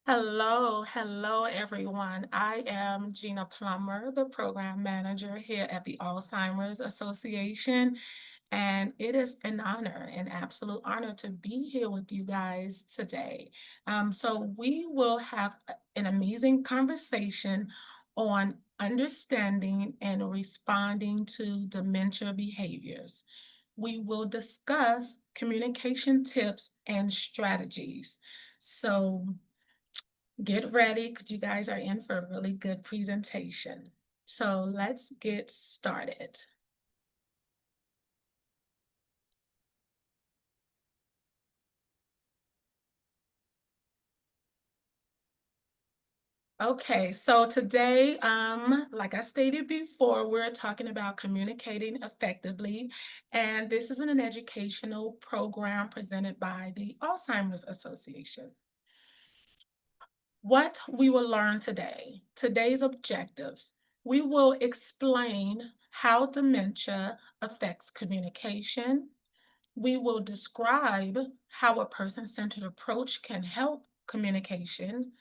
Hello, everyone. I am Gina Plummer, the program manager here at the Alzheimer's Association, and it is an honor, an absolute honor to be here with you guys today. So we will have an amazing conversation on understanding and responding to dementia behaviors. We will discuss communication tips and strategies. So get ready because you guys are in for a really good presentation. So let's get started. Okay, so today, like I stated before, we're talking about communicating effectively, and this is an educational program presented by the Alzheimer's Association. What we will learn today, today's objectives, we will explain how dementia affects communication. We will describe how a person-centered approach can help communication,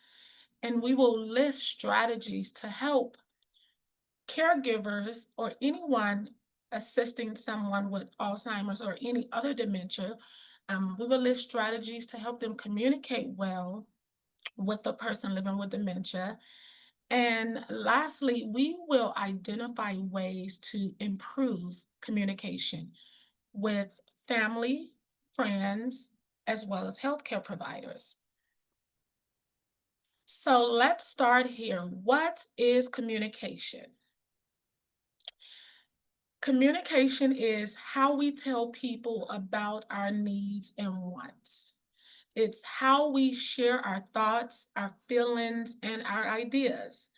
and we will list strategies to help caregivers or anyone assisting someone with Alzheimer's or any other dementia. We will list strategies to help them communicate well with the person living with dementia. And lastly, we will identify ways to improve communication with family, friends, as well as healthcare providers. So let's start here. What is communication? Communication is how we tell people about our needs and wants. It's how we share our thoughts, our feelings, and our ideas.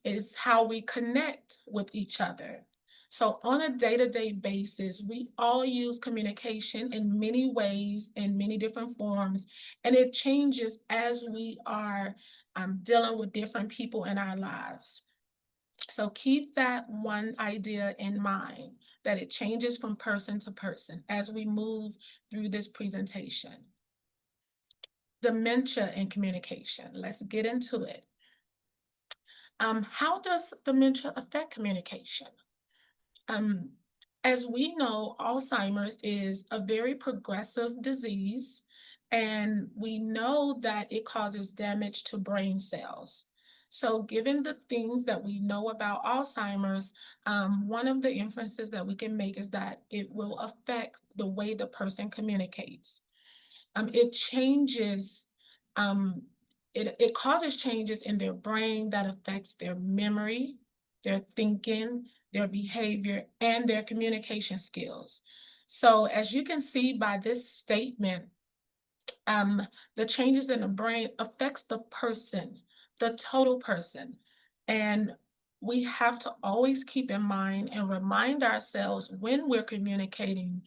It's how we connect with each other. So, on a day to day basis, we all use communication in many ways, in many different forms, and it changes as we are dealing with different people in our lives. So, keep that one idea in mind that it changes from person to person as we move through this presentation. Dementia and communication. Let's get into it. How does dementia affect communication? Um, as we know, Alzheimer's is a very progressive disease, and we know that it causes damage to brain cells. So, given the things that we know about Alzheimer's, one of the inferences that we can make is that it will affect the way the person communicates. It changes, um, it causes changes in their brain that affects their memory, their thinking, their behavior, and their communication skills. So as you can see by this statement, the changes in the brain affects the person, the total person. And we have to always keep in mind and remind ourselves when we're communicating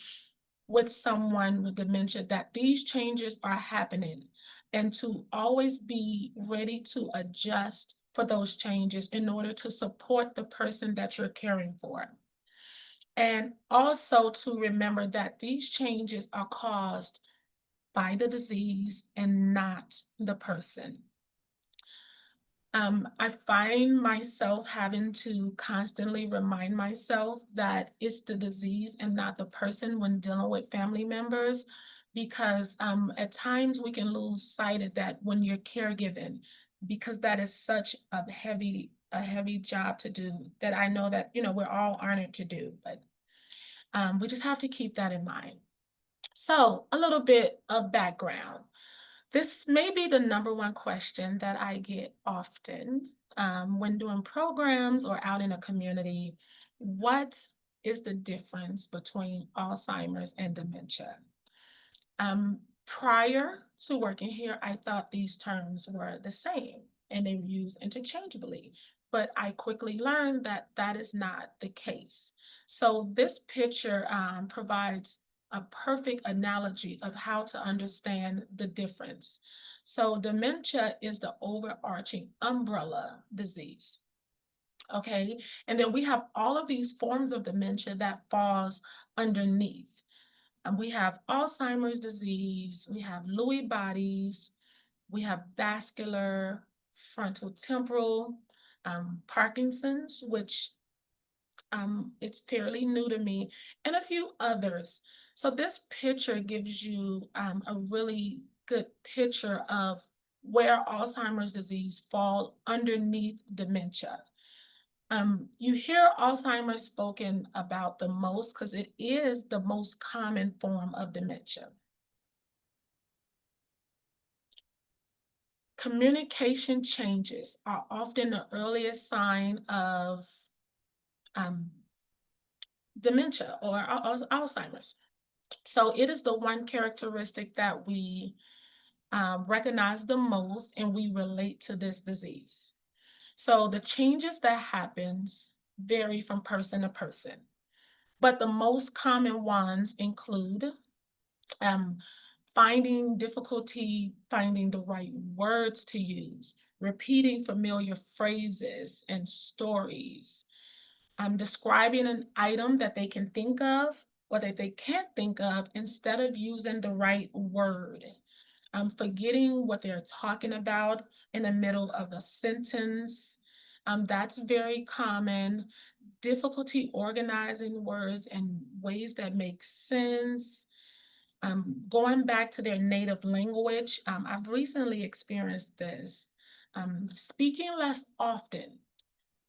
with someone with dementia that these changes are happening and to always be ready to adjust for those changes in order to support the person that you're caring for. And also to remember that these changes are caused by the disease and not the person. I find myself having to constantly remind myself that it's the disease and not the person when dealing with family members, because at times we can lose sight of that when you're caregiving, because that is such a heavy job to do that I know that we're all honored to do, but we just have to keep that in mind. So a little bit of background. This may be the number one question that I get often when doing programs or out in a community. What is the difference between Alzheimer's and dementia? Prior to working here, I thought these terms were the same and they were used interchangeably. But I quickly learned that that is not the case. So this picture provides a perfect analogy of how to understand the difference. So dementia is the overarching umbrella disease. Okay, and then we have all of these forms of dementia that falls underneath. We have Alzheimer's disease, we have Lewy bodies, We have vascular frontal temporal, Parkinson's, which it's fairly new to me, and a few others. So this picture gives you a really good picture of where Alzheimer's disease fall underneath dementia. You hear Alzheimer's spoken about the most because it is the most common form of dementia. Communication changes are often the earliest sign of um, dementia or Alzheimer's. So it is the one characteristic that we recognize the most and we relate to this disease. So the changes that happens vary from person to person, but the most common ones include um, finding difficulty finding the right words to use, repeating familiar phrases and stories, describing an item that they can think of or that they can't think of instead of using the right word, forgetting what they're talking about in the middle of a sentence. That's very common. Difficulty organizing words in ways that make sense. Going back to their native language, I've recently experienced this. Speaking less often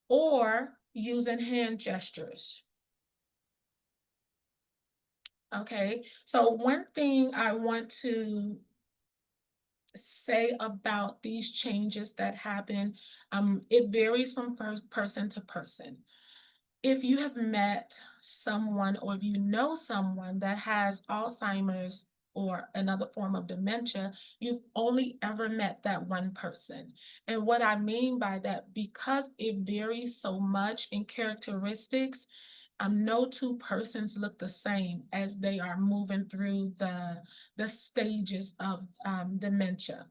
or using hand gestures. Okay, so one thing I want to say about these changes that happen, it varies from person to person. If you have met someone or if you know someone that has Alzheimer's or another form of dementia, you've only ever met that one person. And what I mean by that, because it varies so much in characteristics, no two persons look the same as they are moving through the stages of dementia.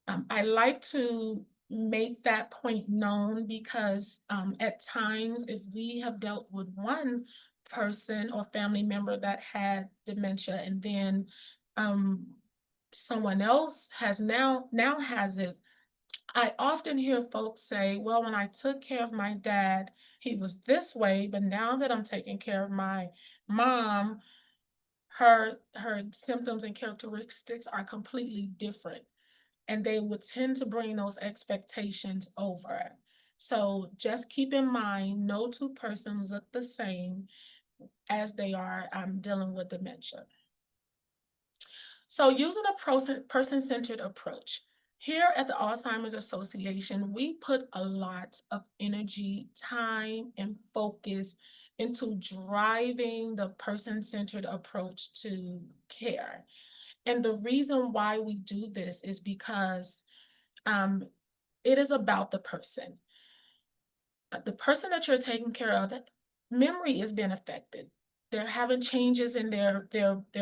I like to make that point known because at times, if we have dealt with one person or family member that had dementia and then um, someone else has now has it, I often hear folks say, well, when I took care of my dad, he was this way, but now that I'm taking care of my mom, her symptoms and characteristics are completely different, and they would tend to bring those expectations over. So just keep in mind, no two persons look the same as they are dealing with dementia. So using a person-centered approach. Here at the Alzheimer's Association, we put a lot of energy, time, and focus into driving the person-centered approach to care. And the reason why we do this is because um, it is about the person that you're taking care of. That memory is being affected. They're having changes in their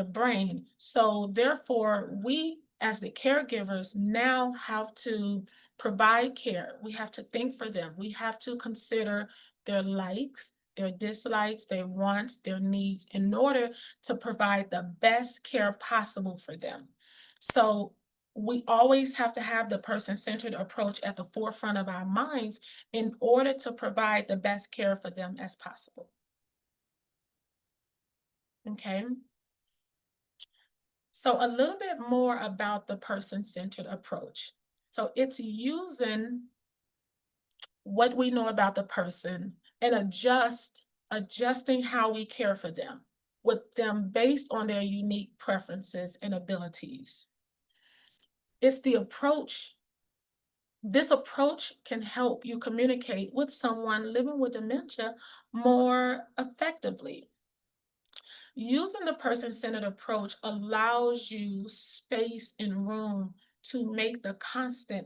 brain. So therefore, we as the caregivers now have to provide care. We have to think for them. We have to consider their likes, their dislikes, their wants, their needs in order to provide the best care possible for them. So we always have to have the person-centered approach at the forefront of our minds in order to provide the best care for them as possible. Okay. So a little bit more about the person-centered approach. So it's using what we know about the person and adjusting how we care for them with them based on their unique preferences and abilities. It's the approach This approach can help you communicate with someone living with dementia more effectively. Using the person centered approach allows you space and room to make the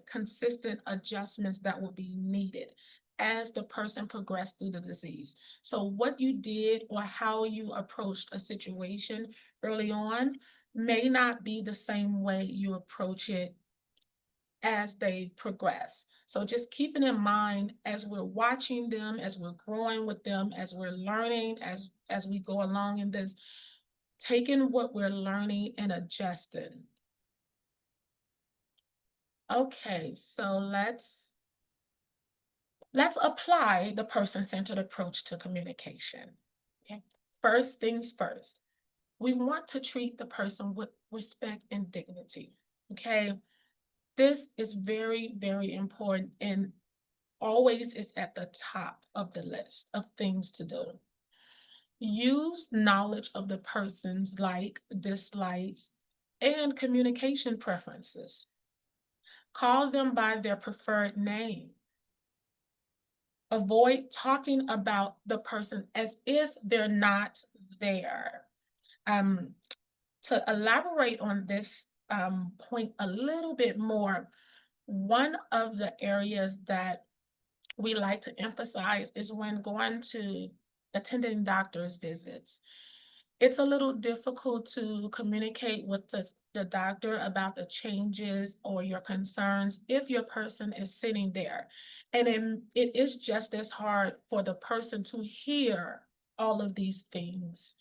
consistent adjustments that will be needed as the person progressed through the disease. So, what you did or how you approached a situation early on may not be the same way you approach it as they progress. So just keeping in mind as we're watching them, as we're growing with them, as we're learning, as we go along in this, taking what we're learning and adjusting. Okay, so let's apply the person-centered approach to communication. Okay. First things first, we want to treat the person with respect and dignity. Okay. This is very, very important and always is at the top of the list of things to do. Use knowledge of the person's like, dislikes, and communication preferences. Call them by their preferred name. Avoid talking about the person as if they're not there. Um, to elaborate on this point a little bit more, one of the areas that we like to emphasize is when going to attending doctor's visits. It's a little difficult to communicate with the doctor about the changes or your concerns if your person is sitting there. And then it is just as hard for the person to hear all of these things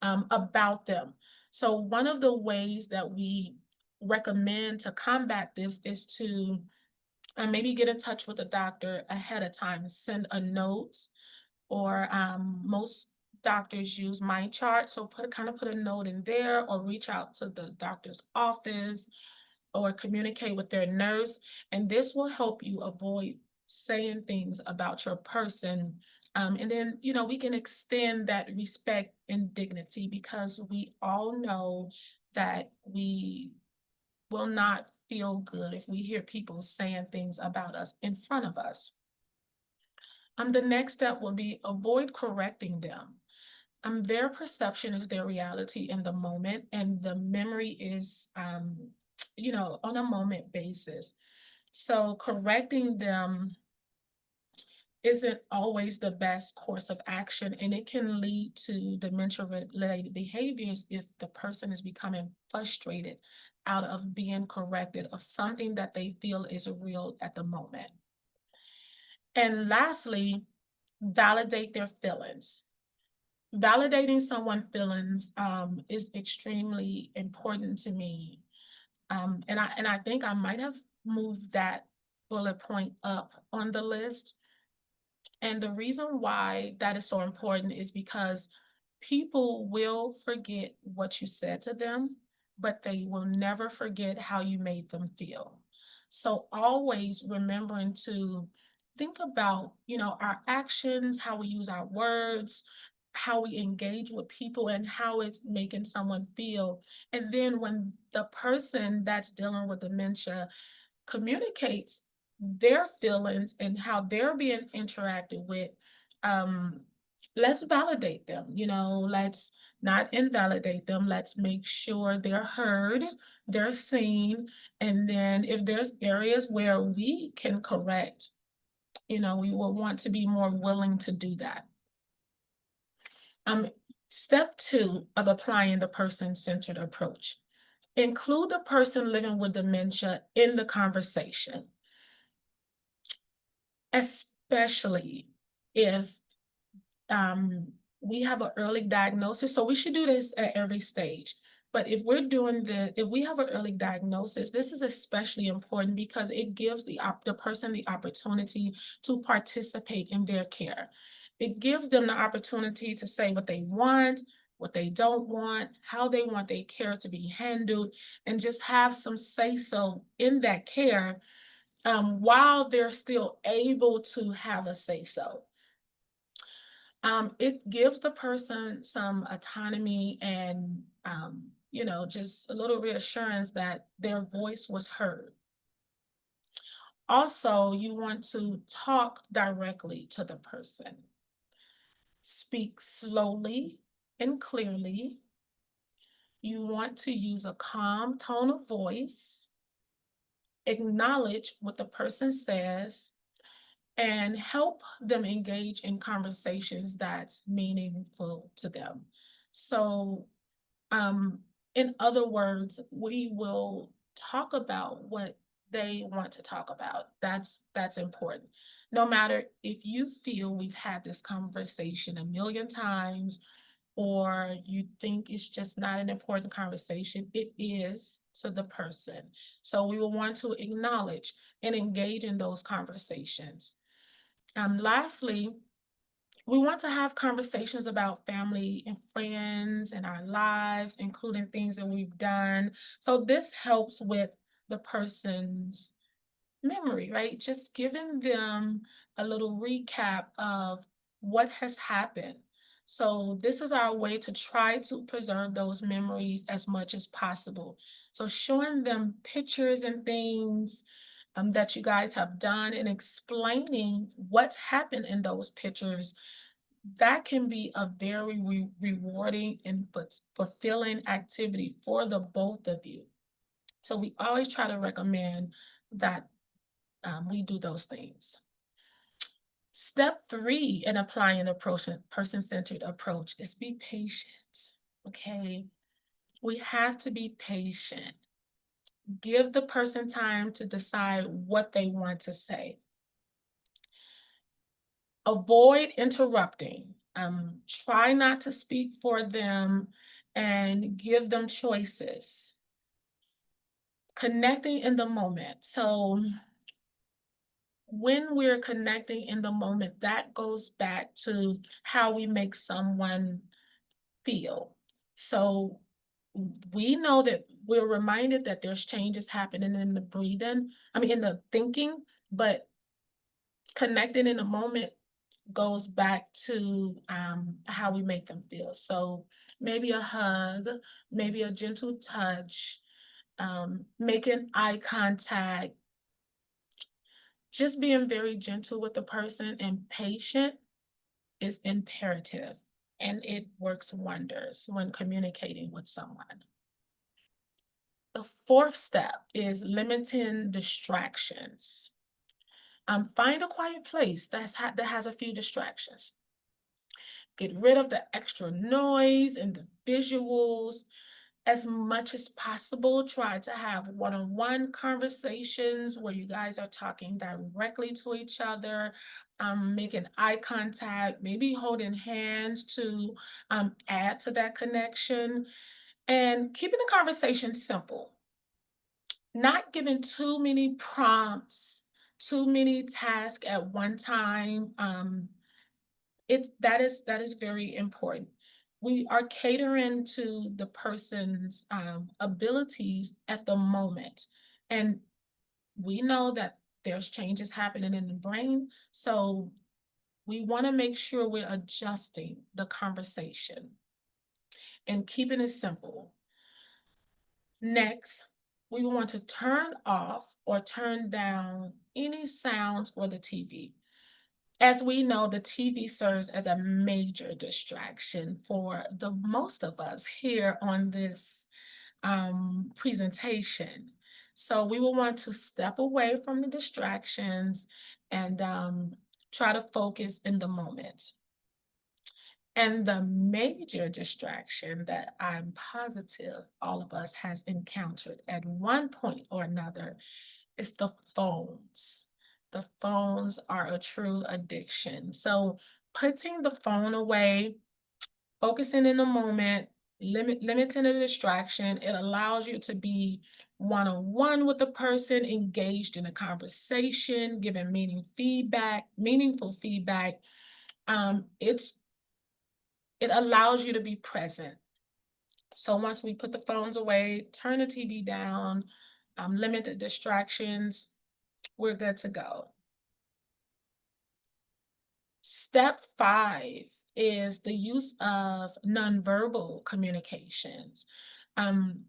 about them. So, one of the ways that we recommend to combat this is to maybe get in touch with the doctor ahead of time, send a note, or most doctors use mind chart. So put a note in there, or reach out to the doctor's office, or communicate with their nurse, and this will help you avoid saying things about your person. And then, we can extend that respect and dignity because we all know that we will not feel good if we hear people saying things about us in front of us. The next step will be avoid correcting them. Their perception is their reality in the moment, and the memory is, on a moment basis. So correcting them isn't always the best course of action, and it can lead to dementia related behaviors if the person is becoming frustrated out of being corrected of something that they feel is real at the moment. And lastly, validate their feelings. Validating someone's feelings is extremely important to me. And I think I might have moved that bullet point up on the list. And the reason why that is so important is because people will forget what you said to them, but they will never forget how you made them feel. So always remembering to think about, our actions, how we use our words, how we engage with people, and how it's making someone feel. And then when the person that's dealing with dementia communicates their feelings and how they're being interacted with, um, let's validate them, let's not invalidate them. Let's make sure they're heard, they're seen. And then if there's areas where we can correct, we will want to be more willing to do that. Um, Step two of applying the person-centered approach. Include the person living with dementia in the conversation, especially if um, we have an early diagnosis. So we should do this at every stage. But if we have an early diagnosis, this is especially important because it gives the person the opportunity to participate in their care. It gives them the opportunity to say what they want, what they don't want, how they want their care to be handled, and just have some say so in that care, while they're still able to have a say so. It gives the person some autonomy and, just a little reassurance that their voice was heard. Also, you want to talk directly to the person. Speak slowly and clearly. You want to use a calm tone of voice. Acknowledge what the person says and help them engage in conversations that's meaningful to them. So, um, in other words, we will talk about what they want to talk about. That's important. No matter if you feel we've had this conversation a million times or you think it's just not an important conversation, it is. to the person. So we will want to acknowledge and engage in those conversations. Lastly, we want to have conversations about family and friends and our lives, including things that we've done. So this helps with the person's memory, right? Just giving them a little recap of what has happened. So this is our way to try to preserve those memories as much as possible. So showing them pictures and things that you guys have done and explaining what's happened in those pictures, that can be a very rewarding and fulfilling activity for the both of you. So we always try to recommend that we do those things. Step three in applying a person-centered approach is be patient. Okay, we have to be patient. Give the person time to decide what they want to say. Avoid interrupting. Try not to speak for them and give them choices. Connecting in the moment. So when we're connecting in the moment, that goes back to how we make someone feel. So we know that we're reminded that there's changes happening in the breathing, I mean, in the thinking, but connecting in the moment goes back to how we make them feel. So maybe a hug, maybe a gentle touch, making eye contact, just being very gentle with the person and patient is imperative, and it works wonders when communicating with someone. The fourth step is limiting distractions. Find a quiet place that has a few distractions. Get rid of the extra noise and the visuals as much as possible. Try to have one-on-one conversations where you guys are talking directly to each other, making eye contact, maybe holding hands to add to that connection, and keeping the conversation simple. Not giving too many prompts, too many tasks at one time. That is very important. We are catering to the person's abilities at the moment, and we know that there's changes happening in the brain, so we want to make sure we're adjusting the conversation and keeping it simple. Next, we want to turn off or turn down any sounds or the TV. As we know, the TV serves as a major distraction for the most of us here on this presentation. So we will want to step away from the distractions and try to focus in the moment. And the major distraction that I'm positive all of us has encountered at one point or another is the phones. The phones are a true addiction. So putting the phone away, focusing in the moment, limiting the distraction, it allows you to be one-on-one with the person, engaged in a conversation, giving meaningful feedback. It allows you to be present. So once we put the phones away, turn the TV down, limit the distractions, we're good to go. Step five is the use of nonverbal communications. Um,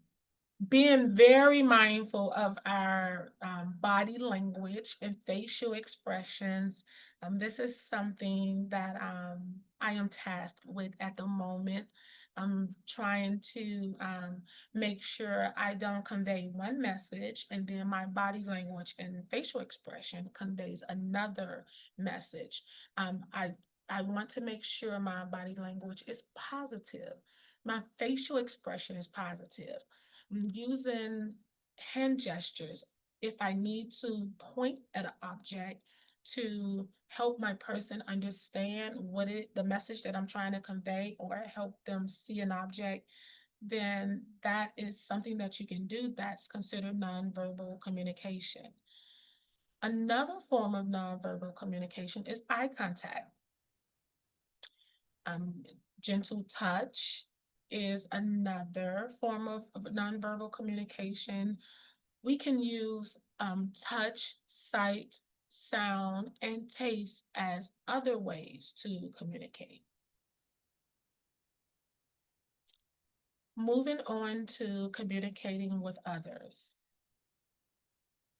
Being very mindful of our body language and facial expressions. This is something that I am tasked with at the moment. I'm trying to make sure I don't convey one message and then my body language and facial expression conveys another message. I want to make sure my body language is positive. My facial expression is positive. Using hand gestures if I need to point at an object to help my person understand the message that I'm trying to convey or help them see an object. then that is something that you can do that's considered nonverbal communication. Another form of nonverbal communication is eye contact. Um, Gentle touch is another form of nonverbal communication. We can use touch, sight, sound, and taste as other ways to communicate. Moving on to communicating with others.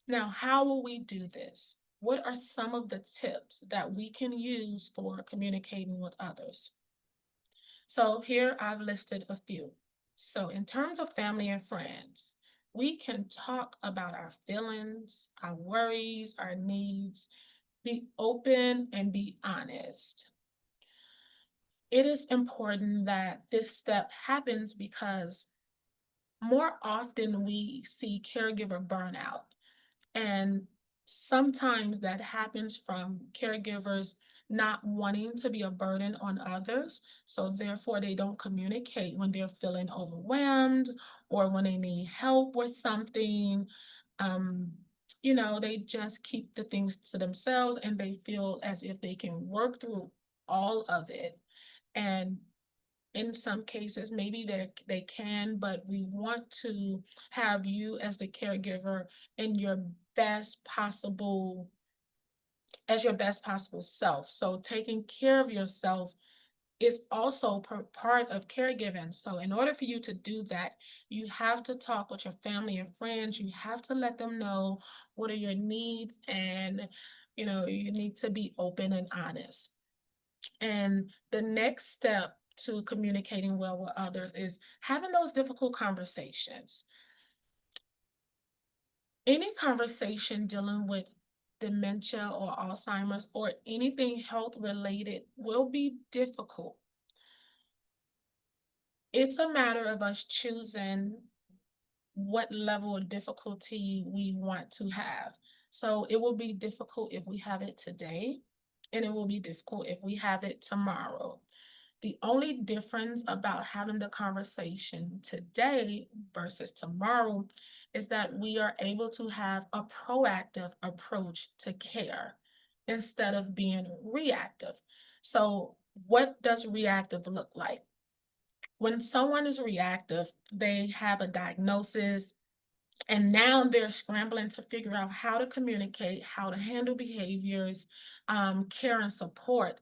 Now, how will we do this? What are some of the tips that we can use for communicating with others? So, here I've listed a few. So, in terms of family and friends, we can talk about our feelings, our worries, our needs, be open and be honest. It is important that this step happens because more often we see caregiver burnout. And sometimes that happens from caregivers not wanting to be a burden on others. So therefore, they don't communicate when they're feeling overwhelmed or when they need help with something. Um, they just keep the things to themselves and they feel as if they can work through all of it. And in some cases, maybe they can, but we want to have you as the caregiver in your best possible as your best possible self. So taking care of yourself is also part of caregiving. So in order for you to do that, you have to talk with your family and friends. You have to let them know what are your needs, and you need to be open and honest. And the next step to communicating well with others is having those difficult conversations. Any conversation dealing with dementia or Alzheimer's or anything health related will be difficult. It's a matter of us choosing what level of difficulty we want to have. So it will be difficult if we have it today, and it will be difficult if we have it tomorrow. The only difference about having the conversation today versus tomorrow is that we are able to have a proactive approach to care instead of being reactive. So, what does reactive look like? When someone is reactive, they have a diagnosis, and now they're scrambling to figure out how to communicate, how to handle behaviors, care and support.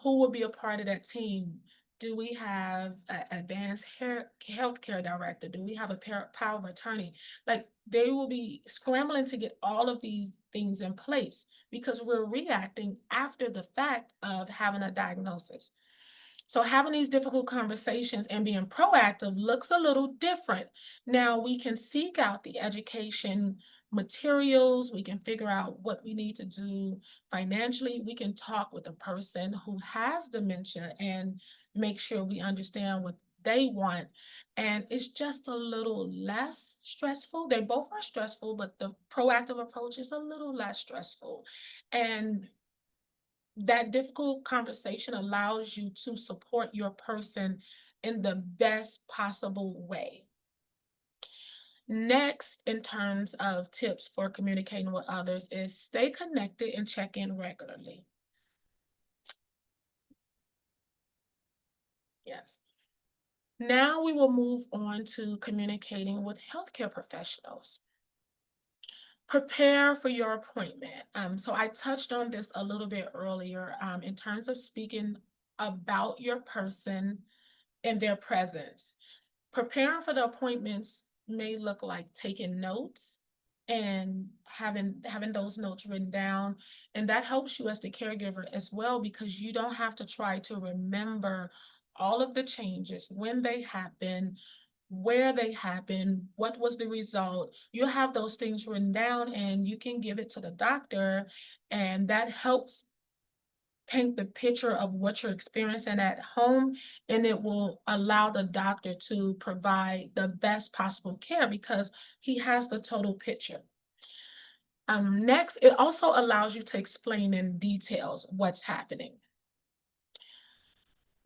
Who will be a part of that team? Do we have an advanced healthcare director? Do we have a power of attorney? Like they will be scrambling to get all of these things in place because we're reacting after the fact of having a diagnosis. So having these difficult conversations and being proactive looks a little different. Now we can seek out the education materials, we can figure out what we need to do financially, we can talk with a person who has dementia and make sure we understand what they want. And it's just a little less stressful. They both are stressful, but the proactive approach is a little less stressful. And that difficult conversation allows you to support your person in the best possible way. Next, in terms of tips for communicating with others, is stay connected and check in regularly. Yes. Now we will move on to communicating with healthcare professionals. Prepare for your appointment. So I touched on this a little bit earlier in terms of speaking about your person in their presence. Preparing for the appointments may look like taking notes and having those notes written down, and that helps you as the caregiver as well because you don't have to try to remember all of the changes, when they happen, where they happen, what was the result. You'll have those things written down and you can give it to the doctor, and that helps paint the picture of what you're experiencing at home, and it will allow the doctor to provide the best possible care because he has the total picture. Next, it also allows you to explain in details what's happening.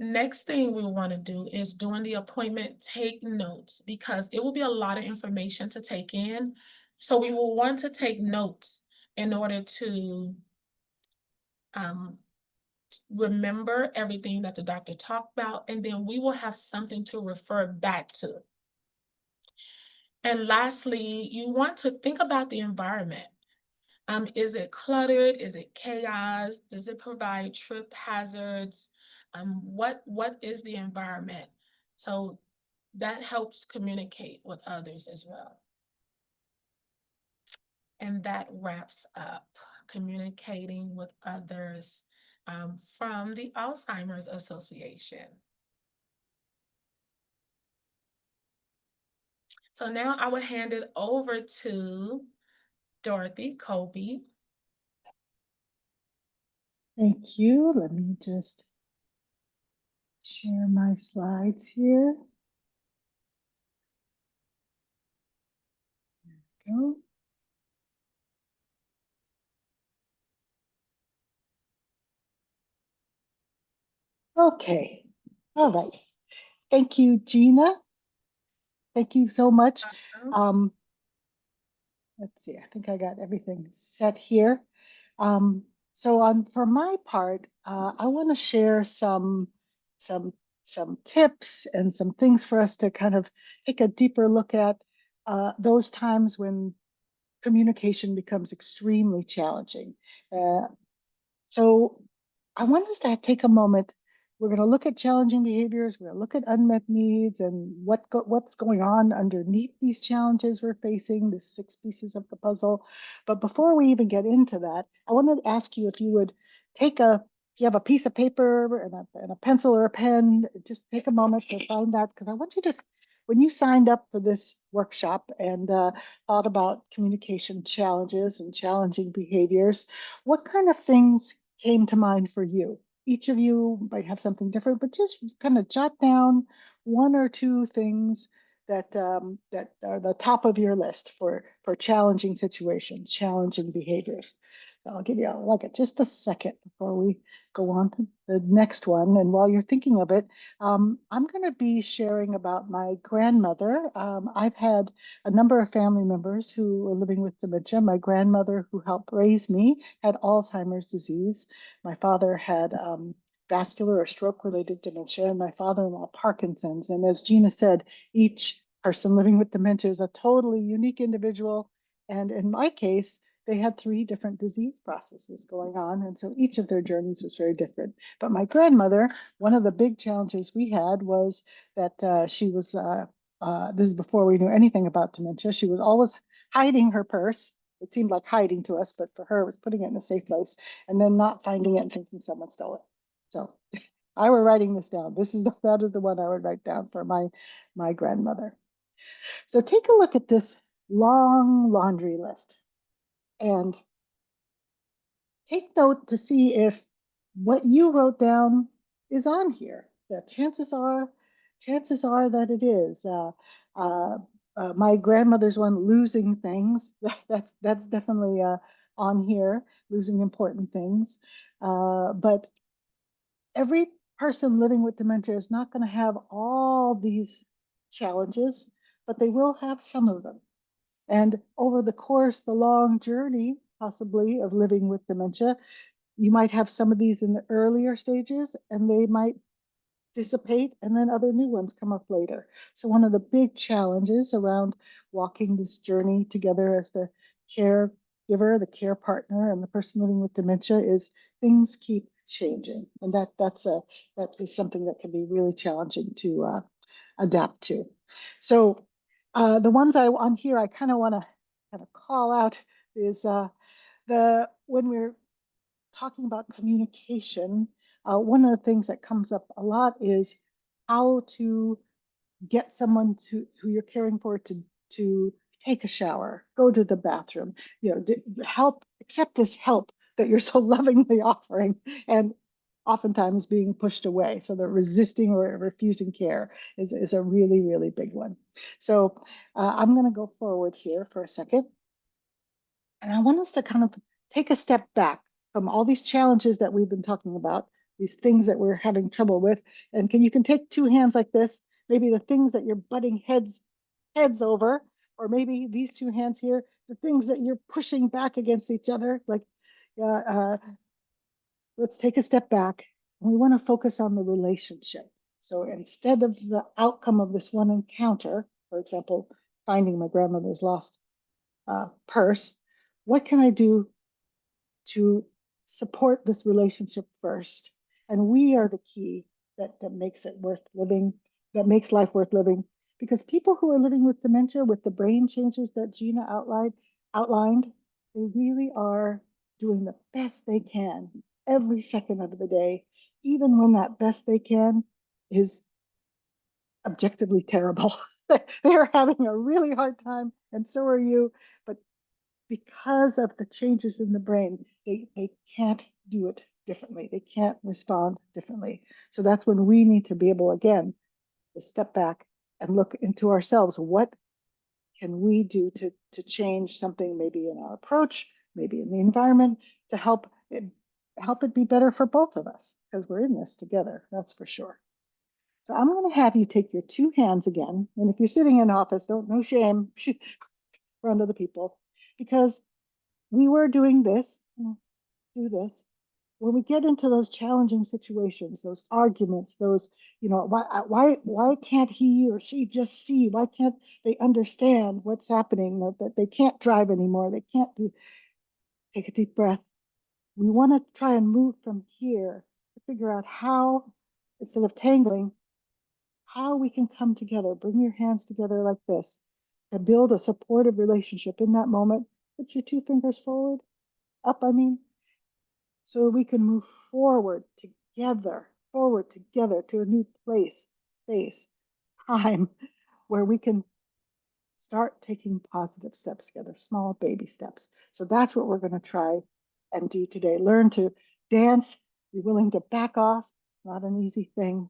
Next thing we want to do is during the appointment, take notes because it will be a lot of information to take in. So we will want to take notes in order to um, remember everything that the doctor talked about, and then we will have something to refer back to. And lastly, you want to think about the environment. Is it cluttered? Is it chaos? Does it provide trip hazards? What is the environment? So that helps communicate with others as well. And that wraps up communicating with others from the Alzheimer's Association. So now I will hand it over to Dorothy Colby. Thank you. Let me just share my slides here. Go. Okay. All right. Thank you, Gina. Thank you so much. Um, let's see. I think I got everything set here. Um, so on for my part, I want to share some some tips and some things for us to kind of take a deeper look at those times when communication becomes extremely challenging. Uh, So I want us to take a moment. We're going to look at challenging behaviors. We're going to look at unmet needs and what's going on underneath these challenges we're facing, the six pieces of the puzzle. But before we even get into that, I wanted to ask you if you would if you have a piece of paper and a pencil or a pen, just take a moment to find that because I want you to, when you signed up for this workshop and thought about communication challenges and challenging behaviors, what kind of things came to mind for you? Each of you might have something different, but just kind of jot down one or two things that are the top of your list for challenging situations, challenging behaviors. So I'll give you just a second before we go on to the next one. And while you're thinking of it, I'm going to be sharing about my grandmother. I've had a number of family members who are living with dementia. My grandmother, who helped raise me, had Alzheimer's disease. My father had vascular or stroke related dementia, and my father in law, Parkinson's. And as Gina said, each person living with dementia is a totally unique individual. And in my case, they had three different disease processes going on. And so each of their journeys was very different. But my grandmother, one of the big challenges we had was that she was this is before we knew anything about dementia. She was always hiding her purse. It seemed like hiding to us, but for her, it was putting it in a safe place and then not finding it and thinking someone stole it. So I were writing this down. That is the one I would write down for my grandmother. So take a look at this long laundry list and take note to see if what you wrote down is on here. The chances are that it is. Uh, my grandmother's one, losing things. That's definitely on here, losing important things. But every person living with dementia is not going to have all these challenges, but they will have some of them. And over the course, the long journey, possibly, of living with dementia, you might have some of these in the earlier stages and they might dissipate and then other new ones come up later. So one of the big challenges around walking this journey together as the caregiver, the care partner, and the person living with dementia is things keep changing. And that is something that can be really challenging to adapt to. So the ones on here I kind of want to kind of call out is the when we're talking about communication, one of the things that comes up a lot is how to get someone who you're caring for to take a shower, go to the bathroom, help, accept this help that you're so lovingly offering, and oftentimes being pushed away. So the resisting or refusing care is a really, really big one. So I'm going to go forward here for a second. And I want us to kind of take a step back from all these challenges that we've been talking about these things that we're having trouble with. And you can take two hands like this, maybe the things that you're butting heads over, or maybe these two hands here, the things that you're pushing back against each other. Like, let's take a step back. We want to focus on the relationship. So instead of the outcome of this one encounter, for example, finding my grandmother's lost purse, what can I do to support this relationship first? And we are the key that makes it worth living, that makes life worth living. Because people who are living with dementia, with the brain changes that Gina outlined, they really are doing the best they can every second of the day, even when that best they can is objectively terrible. They are having a really hard time, and so are you. But because of the changes in the brain, they can't do it differently. They can't respond differently. So that's when we need to be able, again, to step back and look into ourselves. What can we do to change something, maybe in our approach, maybe in the environment, to help it be better for both of us, because we're in this together, that's for sure. So I'm going to have you take your two hands again. And if you're sitting in office, don't, no shame for other people, because we were doing this, do this. When we get into those challenging situations, those arguments, those, why can't he or she just see? Why can't they understand what's happening? That they can't drive anymore. They can't do. Take a deep breath. We want to try and move from here to figure out how, instead of tangling, how we can come together. Bring your hands together like this to build a supportive relationship in that moment. Put your two fingers up, I mean, so we can move forward together to a new place, space, time, where we can start taking positive steps together, small baby steps. So that's what we're going to try and do today. Learn to dance, be willing to back off. It's not an easy thing.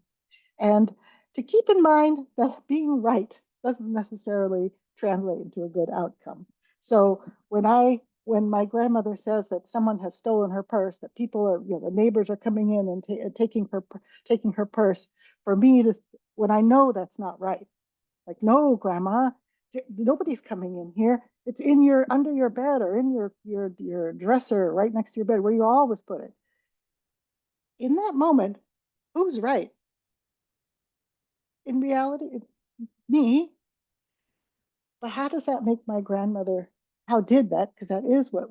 And to keep in mind that being right doesn't necessarily translate into a good outcome. So when my grandmother says that someone has stolen her purse, that people are, the neighbors are coming in and taking her purse, for me to, when I know that's not right, like, no, grandma, nobody's coming in here. It's in your, under your bed, or in your dresser right next to your bed where you always put it. In that moment, who's right? In reality, it's me. But how does that make my grandmother? How did that? Because that is what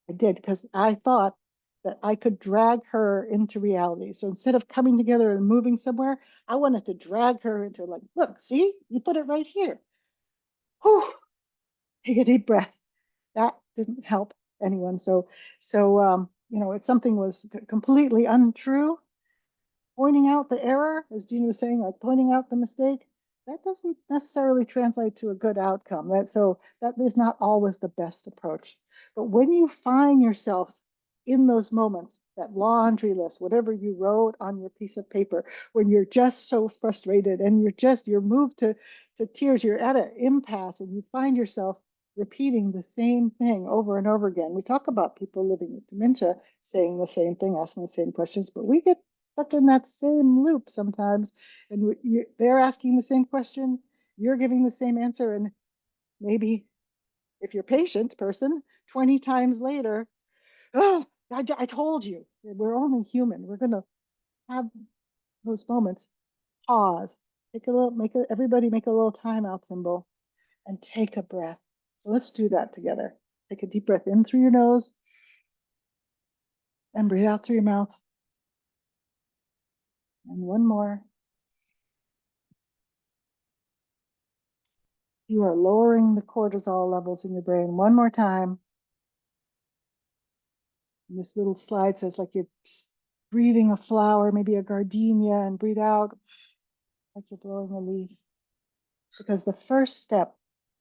I did, because I thought that I could drag her into reality. So instead of coming together and moving somewhere, I wanted to drag her into, like, look, see, you put it right here. Whew, take a deep breath. That didn't help anyone. If something was completely untrue, pointing out the error, as Gina was saying, like pointing out the mistake, that doesn't necessarily translate to a good outcome. That is not always the best approach. But when you find yourself in those moments, that laundry list, whatever you wrote on your piece of paper, when you're just so frustrated and you're moved to tears, you're at an impasse, and you find yourself repeating the same thing over and over again. We talk about people living with dementia saying the same thing, asking the same questions, but we get stuck in that same loop sometimes. And they're asking the same question, you're giving the same answer, and maybe, if you're patient person, 20 times later, oh, I told you. We're only human. We're going to have those moments. Pause. Take a little, everybody make a little timeout symbol and take a breath. So let's do that together. Take a deep breath in through your nose and breathe out through your mouth. And one more. You are lowering the cortisol levels in your brain. One more time. And this little slide says, like, you're breathing a flower, maybe a gardenia, and breathe out like you're blowing a leaf. Because the first step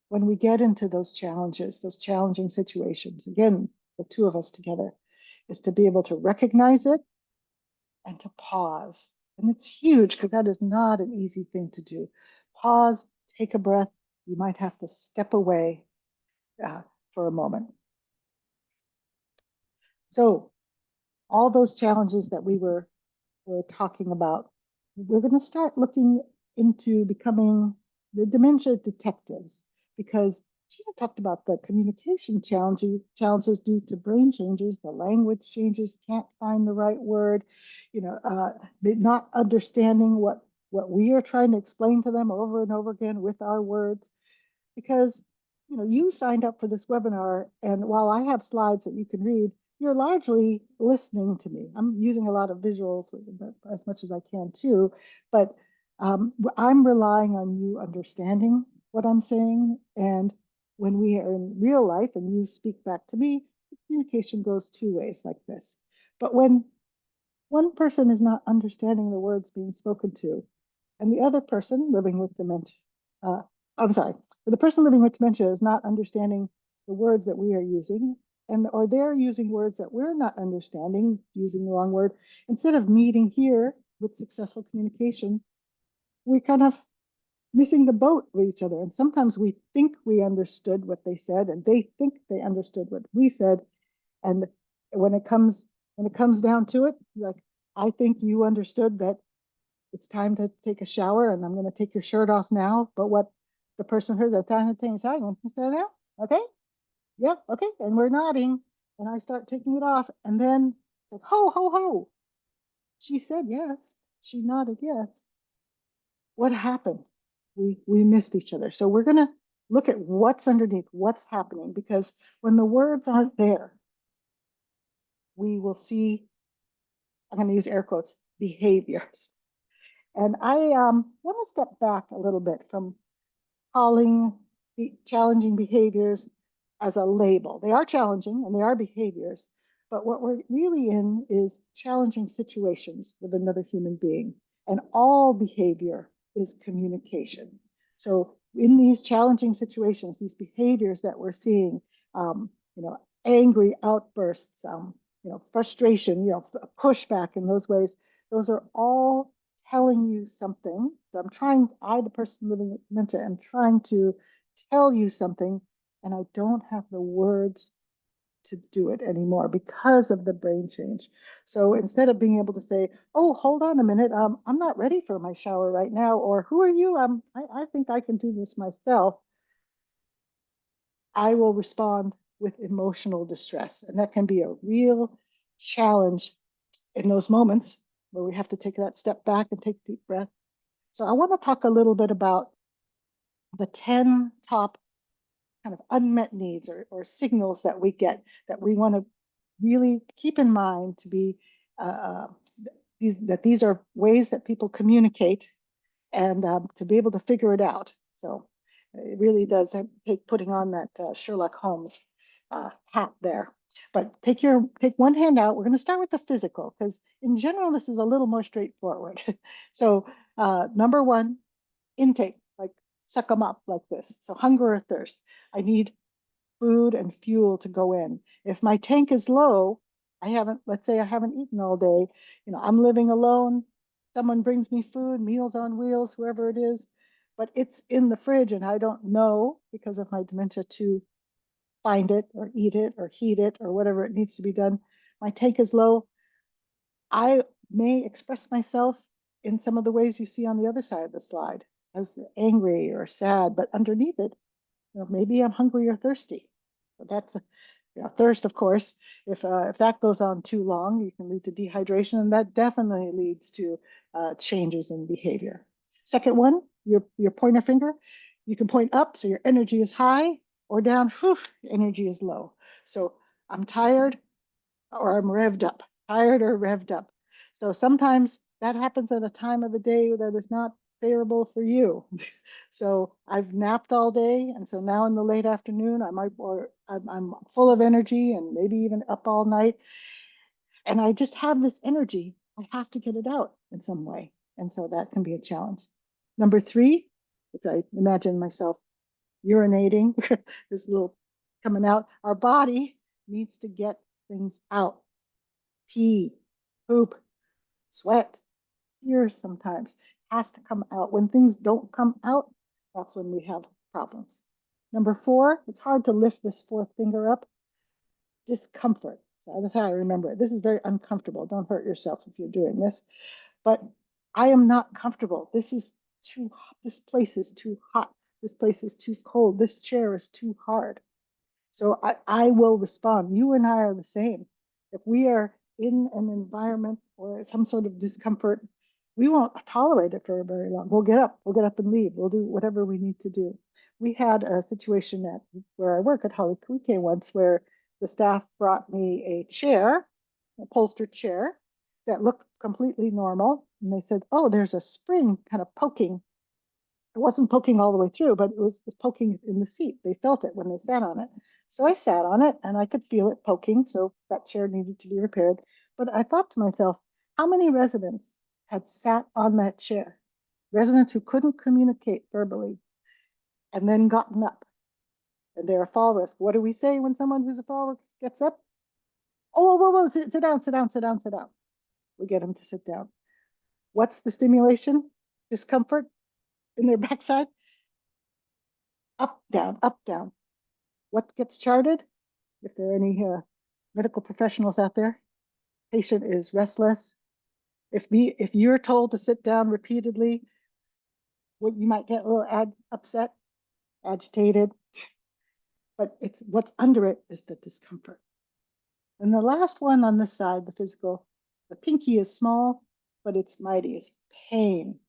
when we get into those challenges, those challenging situations, again, the two of us together, is to be able to recognize it and to pause. And it's huge, because that is not an easy thing to do. Pause, take a breath. You might have to step away for a moment. So all those challenges that we were we're talking about, we're going to start looking into becoming the dementia detectives because Gina talked about the communication challenges due to brain changes, the language changes, can't find the right word, not understanding what we are trying to explain to them over and over again with our words because you signed up for this webinar, and while I have slides that you can read, you're largely listening to me. I'm using a lot of visuals as much as I can too, but I'm relying on you understanding what I'm saying. And when we are in real life and you speak back to me, communication goes two ways like this. But when one person is not understanding the words being spoken to, and the other person living with dementia, uh, I'm sorry, the person living with dementia is not understanding the words that we are using, or they're using words that we're not understanding, using the wrong word. Instead of meeting here with successful communication, we kind of missing the boat with each other. And sometimes we think we understood what they said, and they think they understood what we said. And when it comes down to it, like I think you understood that it's time to take a shower and I'm going to take your shirt off now. But what the person heard that time thing said, yeah, okay, yeah, okay. And we're nodding and I start taking it off. And then it's like, ho, ho, ho. She said yes. She nodded yes. What happened? We missed each other. So we're going to look at what's underneath, what's happening, because when the words aren't there, we will see, I'm going to use air quotes, behaviors. And I want to step back a little bit from calling the challenging behaviors as a label. They are challenging and they are behaviors, but what we're really in is challenging situations with another human being. And all behavior is communication. So in these challenging situations, these behaviors that we're seeing, um, angry outbursts, frustration, pushback in those ways, those are all telling you something. I, the person living with dementia, am trying to tell you something, and I don't have the words to do it anymore because of the brain change. So instead of being able to say, "Oh, hold on a minute, I'm not ready for my shower right now," or "Who are you? I think I can do this myself," I will respond with emotional distress, and that can be a real challenge in those moments where we have to take that step back and take a deep breath. So I want to talk a little bit about the 10 top kind of unmet needs or signals that we get that we want to really keep in mind to be uh, these are ways that people communicate and to be able to figure it out. So it really does take putting on that Sherlock Holmes hat there. But take one hand out. We're going to start with the physical because in general this is a little more straightforward. So number one, intake, like suck them up like this. So hunger or thirst. I need food and fuel to go in. If my tank is low, let's say I haven't eaten all day, I'm living alone, someone brings me food, Meals on Wheels, whoever it is, but it's in the fridge and I don't know because of my dementia to find it or eat it or heat it or whatever it needs to be done. My tank is low. I may express myself in some of the ways you see on the other side of the slide as angry or sad, but underneath it, maybe I'm hungry or thirsty. But that's thirst, of course. If that goes on too long, you can lead to dehydration, and that definitely leads to changes in behavior. Second one, your pointer finger. You can point up, so your energy is high, or down, whew, energy is low. So I'm tired, or I'm revved up, tired or revved up. So sometimes that happens at a time of the day that is not favorable for you. So I've napped all day, and so now in the late afternoon, I'm full of energy and maybe even up all night, and I just have this energy. I have to get it out in some way, and so that can be a challenge. Number three, which I imagine myself urinating, this little coming out. Our body needs to get things out. Pee, poop, sweat, tears sometimes has to come out. When things don't come out, that's when we have problems. Number four, it's hard to lift this fourth finger up, discomfort. So that's how I remember it. This is very uncomfortable. Don't hurt yourself if you're doing this. But I am not comfortable. This is too hot. This place is too hot. This place is too cold. This chair is too hard. So I will respond. You and I are the same. If we are in an environment or some sort of discomfort, we won't tolerate it for very long. We'll get up and leave. We'll do whatever we need to do. We had a situation at where I work at Holly Creek once where the staff brought me a chair, a upholstered chair that looked completely normal. And they said, oh, there's a spring kind of poking. It wasn't poking all the way through, but it was poking in the seat. They felt it when they sat on it. So I sat on it and I could feel it poking. So that chair needed to be repaired. But I thought to myself, how many residents had sat on that chair? Residents who couldn't communicate verbally and then gotten up and they're a fall risk. What do we say when someone who's a fall risk gets up? Oh, whoa, whoa, sit down, sit down, sit down, sit down. We get them to sit down. What's the stimulation? Discomfort in their backside? Up, down, up, down. What gets charted? If there are any medical professionals out there, patient is restless. If you're told to sit down repeatedly, what you might get a little upset, agitated, but it's what's under it is the discomfort. And the last one on this side, the physical, the pinky is small, but it's mighty. It's pain.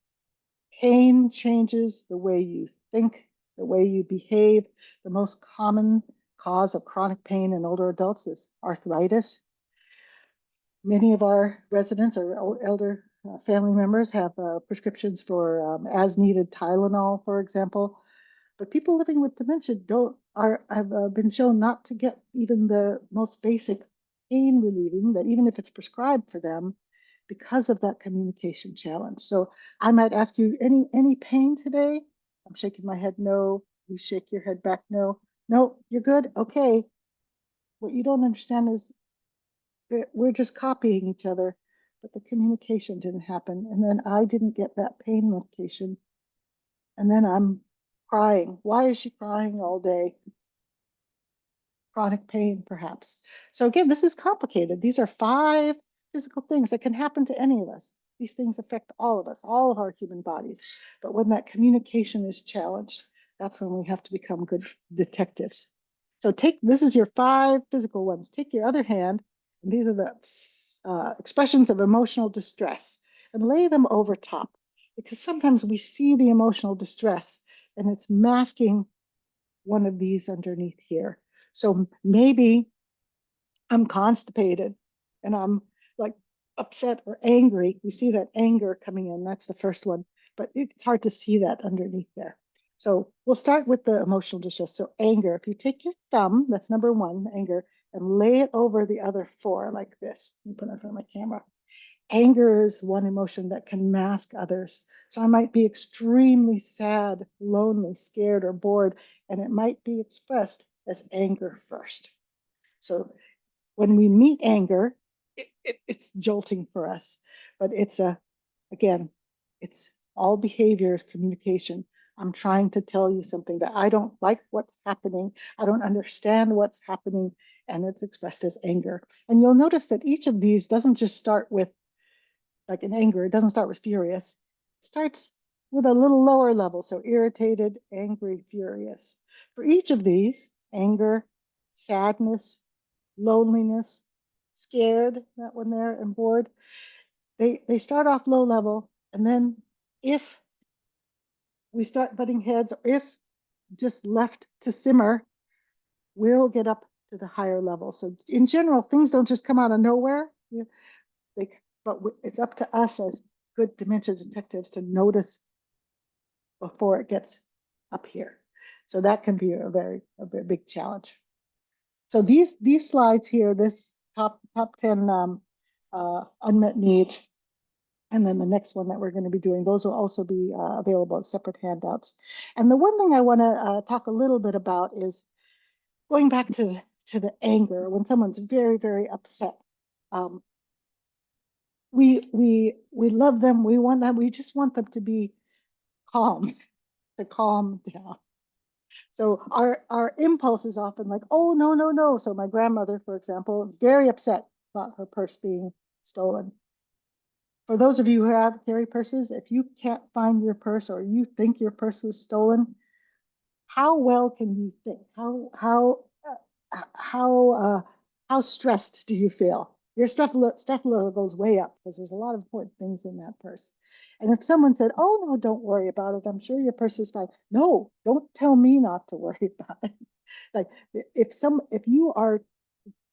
Pain changes the way you think, the way you behave. The most common cause of chronic pain in older adults is arthritis. Many of our residents or elder family members have prescriptions for as needed Tylenol, for example. But people living with dementia don't are have been shown not to get even the most basic pain relieving, that even if it's prescribed for them, because of that communication challenge. So I might ask you, any pain today? I'm shaking my head no. You shake your head back no. No, you're good. Okay. What you don't understand is that we're just copying each other, but the communication didn't happen. And then I didn't get that pain medication. And then I'm crying. Why is she crying all day? Chronic pain, perhaps. So again, this is complicated. These are 5 physical things that can happen to any of us. These things affect all of us, all of our human bodies. But when that communication is challenged, that's when we have to become good detectives. So this is your 5 physical ones. Take your other hand, and these are the expressions of emotional distress, and lay them over top, because sometimes we see the emotional distress and it's masking one of these underneath here. So maybe I'm constipated and I'm like upset or angry. We see that anger coming in. That's the first one, but it's hard to see that underneath there. So we'll start with the emotional distress. So anger, if you take your thumb, that's number 1, anger, and lay it over the other 4 like this. Let me put it in front of my camera. Anger is one emotion that can mask others. So I might be extremely sad, lonely, scared, or bored, and it might be expressed as anger first. So when we meet anger, it's jolting for us, but again, it's all behavior is communication. I'm trying to tell you something that I don't like what's happening. I don't understand what's happening, and it's expressed as anger. And you'll notice that each of these doesn't just start with like in anger, it doesn't start with furious. It starts with a little lower level. So irritated, angry, furious. For each of these, anger, sadness, loneliness, scared, that one there, and bored, they start off low level. And then if we start butting heads, or if just left to simmer, we'll get up to the higher level. So in general, things don't just come out of nowhere. They, but it's up to us as good dementia detectives to notice before it gets up here. So that can be a very big challenge. So these slides here, this top 10 unmet needs, and then the next one that we're going to be doing, those will also be available as separate handouts. And the one thing I want to talk a little bit about is going back to the anger when someone's very, very upset. Um, we love them. We want them. We just want them to be calm, to calm down. So our impulse is often like, oh no, no, no. So my grandmother, for example, very upset about her purse being stolen. For those of you who have carry purses, if you can't find your purse or you think your purse was stolen, how well can you think? How stressed do you feel? Your stress level goes way up because there's a lot of important things in that purse. And if someone said, "Oh no, don't worry about it. I'm sure your purse is fine." No, don't tell me not to worry about it. Like if you are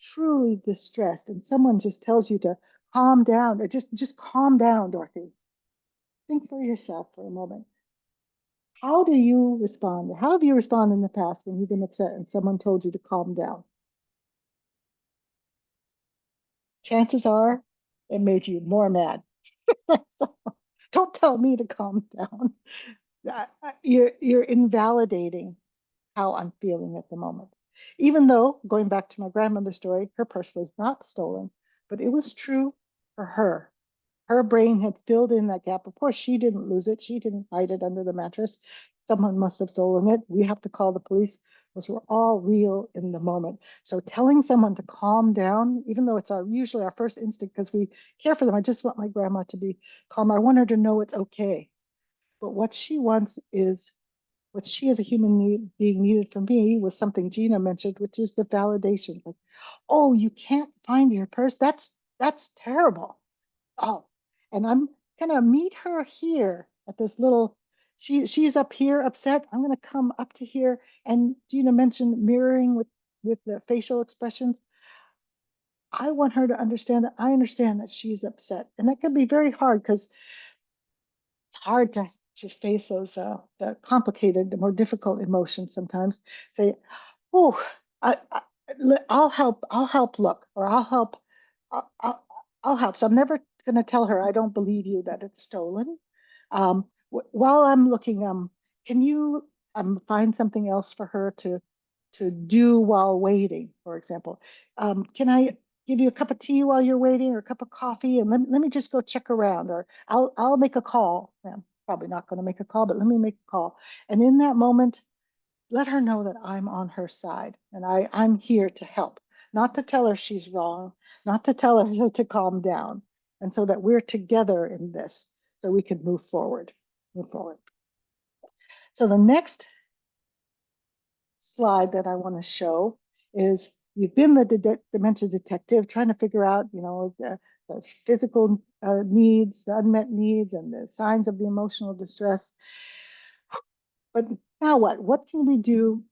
truly distressed and someone just tells you to calm down, or just calm down, Dorothy. Think for yourself for a moment. How do you respond? How have you responded in the past when you've been upset and someone told you to calm down? Chances are it made you more mad. So don't tell me to calm down. You're invalidating how I'm feeling at the moment. Even though, going back to my grandmother's story, her purse was not stolen, but it was true for her. Her brain had filled in that gap. Of course, she didn't lose it. She didn't hide it under the mattress. Someone must have stolen it. We have to call the police because we're all real in the moment. So telling someone to calm down, even though it's usually our first instinct because we care for them. I just want my grandma to be calm. I want her to know it's okay. But what she wants is what she as a being needed from me was something Gina mentioned, which is the validation. Like, oh, you can't find your purse. That's terrible. Oh, and I'm gonna meet her here at this little. She's up here upset. I'm gonna come up to here, and Gina mentioned mirroring with the facial expressions. I want her to understand that I understand that she's upset, and that can be very hard because it's hard to face those the complicated, the more difficult emotions sometimes. Say, oh, I, I'll help look, or I'll, I'll, I'll help. So I'm never going to tell her I don't believe you that it's stolen. While I'm looking, can you find something else for her to do while waiting, for example? Can I give you a cup of tea while you're waiting, or a cup of coffee, and let me just go check around, or I'll make a call. I'm probably not going to make a call, but let me make a call. And in that moment, let her know that I'm on her side and I'm here to help, not to tell her she's wrong, not to tell her to calm down, and so that we're together in this so we can move forward. Move forward. So the next slide that I want to show is you've been the dementia detective trying to figure out, the physical needs, the unmet needs, and the signs of the emotional distress. But now what? What can we do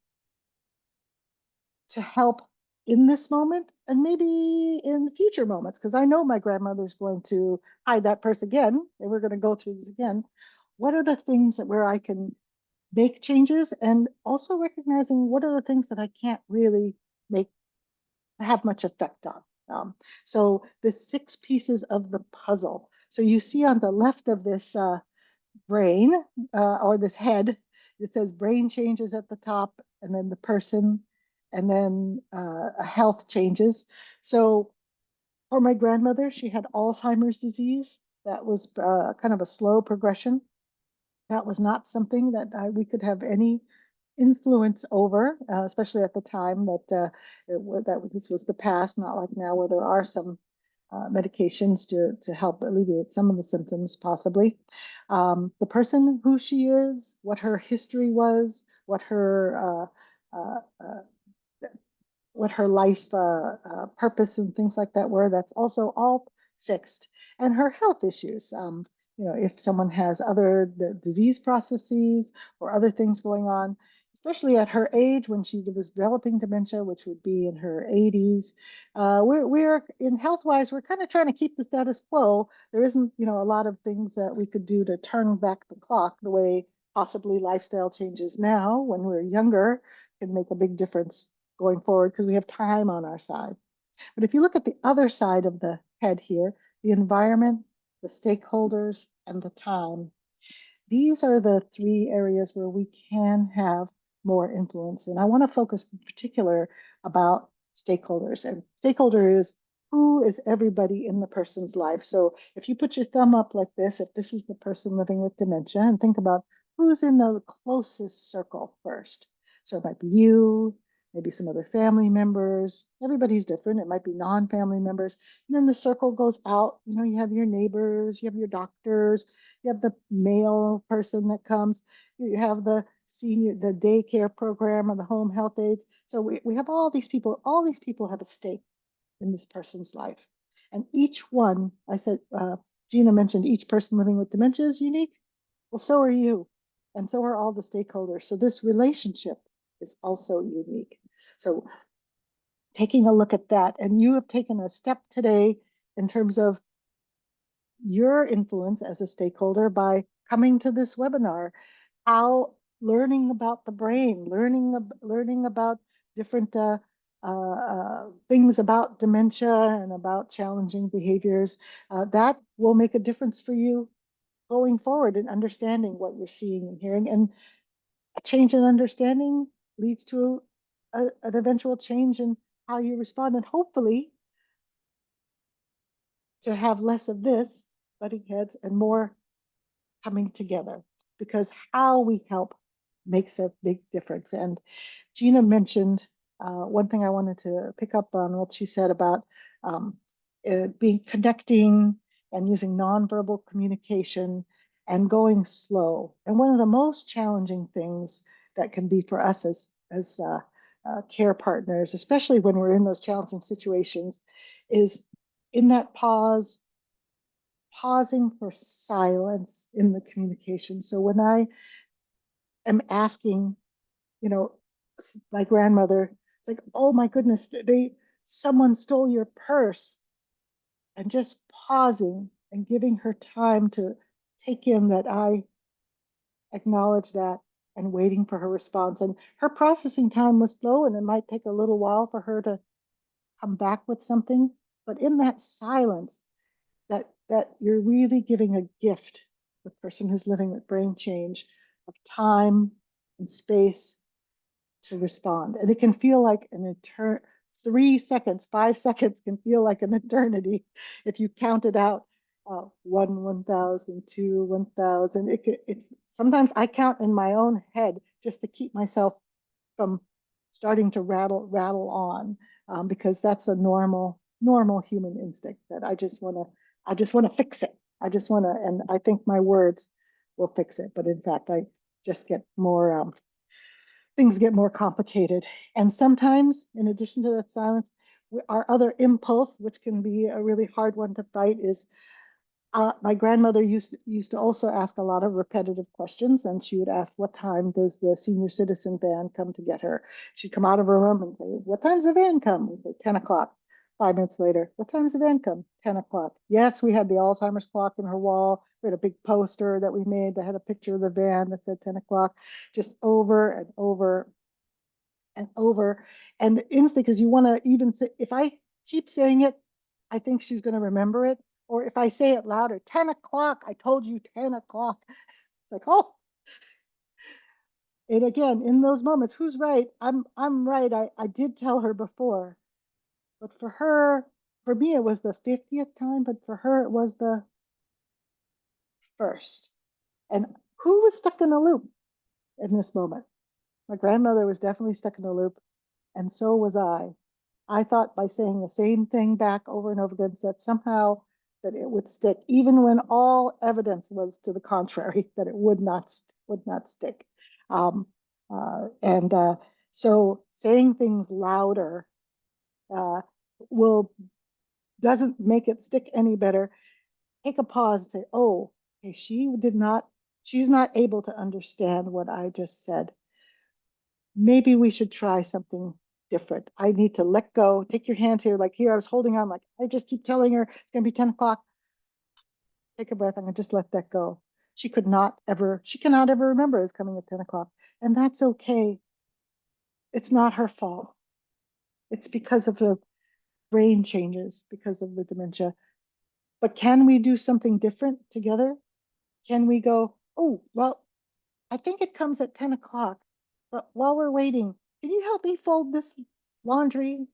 to help in this moment and maybe in future moments? Because I know my grandmother's going to hide that purse again, and we're going to go through this again. What are the things that where I can make changes, and also recognizing what are the things that I can't really make have much effect on. So the six pieces of the puzzle. So you see on the left of this brain or this head, it says brain changes at the top, and then the person, and then health changes. So for my grandmother, she had Alzheimer's disease. That was kind of a slow progression. That was not something that we could have any influence over, especially at the time that this was the past, not like now where there are some medications to help alleviate some of the symptoms, possibly. The person, who she is, what her history was, what her life purpose and things like that were. That's also all fixed. And her health issues. If someone has other disease processes or other things going on, especially at her age when she was developing dementia, which would be in her 80s, we're in health wise, we're kind of trying to keep the status quo. There isn't, a lot of things that we could do to turn back the clock the way possibly lifestyle changes now when we're younger can make a big difference going forward because we have time on our side. But if you look at the other side of the head here, the environment, the stakeholders, and the time, these are the three areas where we can have more influence. And I want to focus in particular about stakeholders. And stakeholder is who is everybody in the person's life. So if you put your thumb up like this, if this is the person living with dementia, and think about who's in the closest circle first. So it might be you, maybe some other family members. Everybody's different. It might be non-family members. And then the circle goes out. You know, you have your neighbors, you have your doctors, you have the male person that comes, you have the senior, the daycare program or the home health aides. So we have all these people have a stake in this person's life. And each one, I said, Gina mentioned each person living with dementia is unique. Well, so are you. And so are all the stakeholders. So this relationship is also unique. So taking a look at that, and you have taken a step today in terms of your influence as a stakeholder by coming to this webinar, how learning about the brain, learning about different things about dementia and about challenging behaviors, that will make a difference for you going forward in understanding what you're seeing and hearing. And a change in understanding leads to an eventual change in how you respond, and hopefully to have less of this butting heads and more coming together, because how we help makes a big difference. And Gina mentioned one thing I wanted to pick up on what she said about um, being connecting and using nonverbal communication and going slow. And one of the most challenging things that can be for us as care partners, especially when we're in those challenging situations, is in that pause, pausing for silence in the communication. So when I am asking, you know, my grandmother, it's like, oh my goodness, someone stole your purse, and just pausing and giving her time to take in that I acknowledge that, and waiting for her response. And her processing time was slow, and it might take a little while for her to come back with something. But in that silence, that you're really giving a gift, the person who's living with brain change, of time and space to respond. And it can feel like an 3 seconds, 5 seconds can feel like an eternity if you count it out. 1,000, 1,000. Sometimes I count in my own head just to keep myself from starting to rattle on, because that's a normal human instinct that I just want to fix it. I just want to, and I think my words will fix it. But in fact, I just get more, things get more complicated. And sometimes, in addition to that silence, our other impulse, which can be a really hard one to fight, is my grandmother used to also ask a lot of repetitive questions, and she would ask, "What time does the senior citizen van come to get her?" She'd come out of her room and say, "What time's the van come?" We'd say, 10 o'clock. 5 minutes later, "What time's the van come?" 10 o'clock. Yes, we had the Alzheimer's clock in her wall. We had a big poster that we made that had a picture of the van that said 10 o'clock, just over and over and over. And the instinct is you want to even say, if I keep saying it, I think she's going to remember it. Or if I say it louder, 10 o'clock, I told you 10 o'clock. It's like, oh, and again, in those moments, who's right? I'm right. I did tell her before. But for her, for me, it was the 50th time, but for her, it was the first. And who was stuck in a loop in this moment? My grandmother was definitely stuck in a loop, and so was I. I thought by saying the same thing back over and over again that somehow that it would stick, even when all evidence was to the contrary, that it would not stick. Um, and So saying things louder uh, will doesn't make it stick any better. Take a pause and say, "Oh, okay, she's not able to understand what I just said. Maybe we should try something different. I need to let go. Take your hands here." Like here, I was holding on, like I just keep telling her it's going to be 10 o'clock. Take a breath. I'm going to just let that go. She cannot ever remember it's coming at 10 o'clock. And that's okay. It's not her fault. It's because of the brain changes, because of the dementia. But can we do something different together? Can we go, "Oh, well, I think it comes at 10 o'clock, but while we're waiting, can you help me fold this laundry?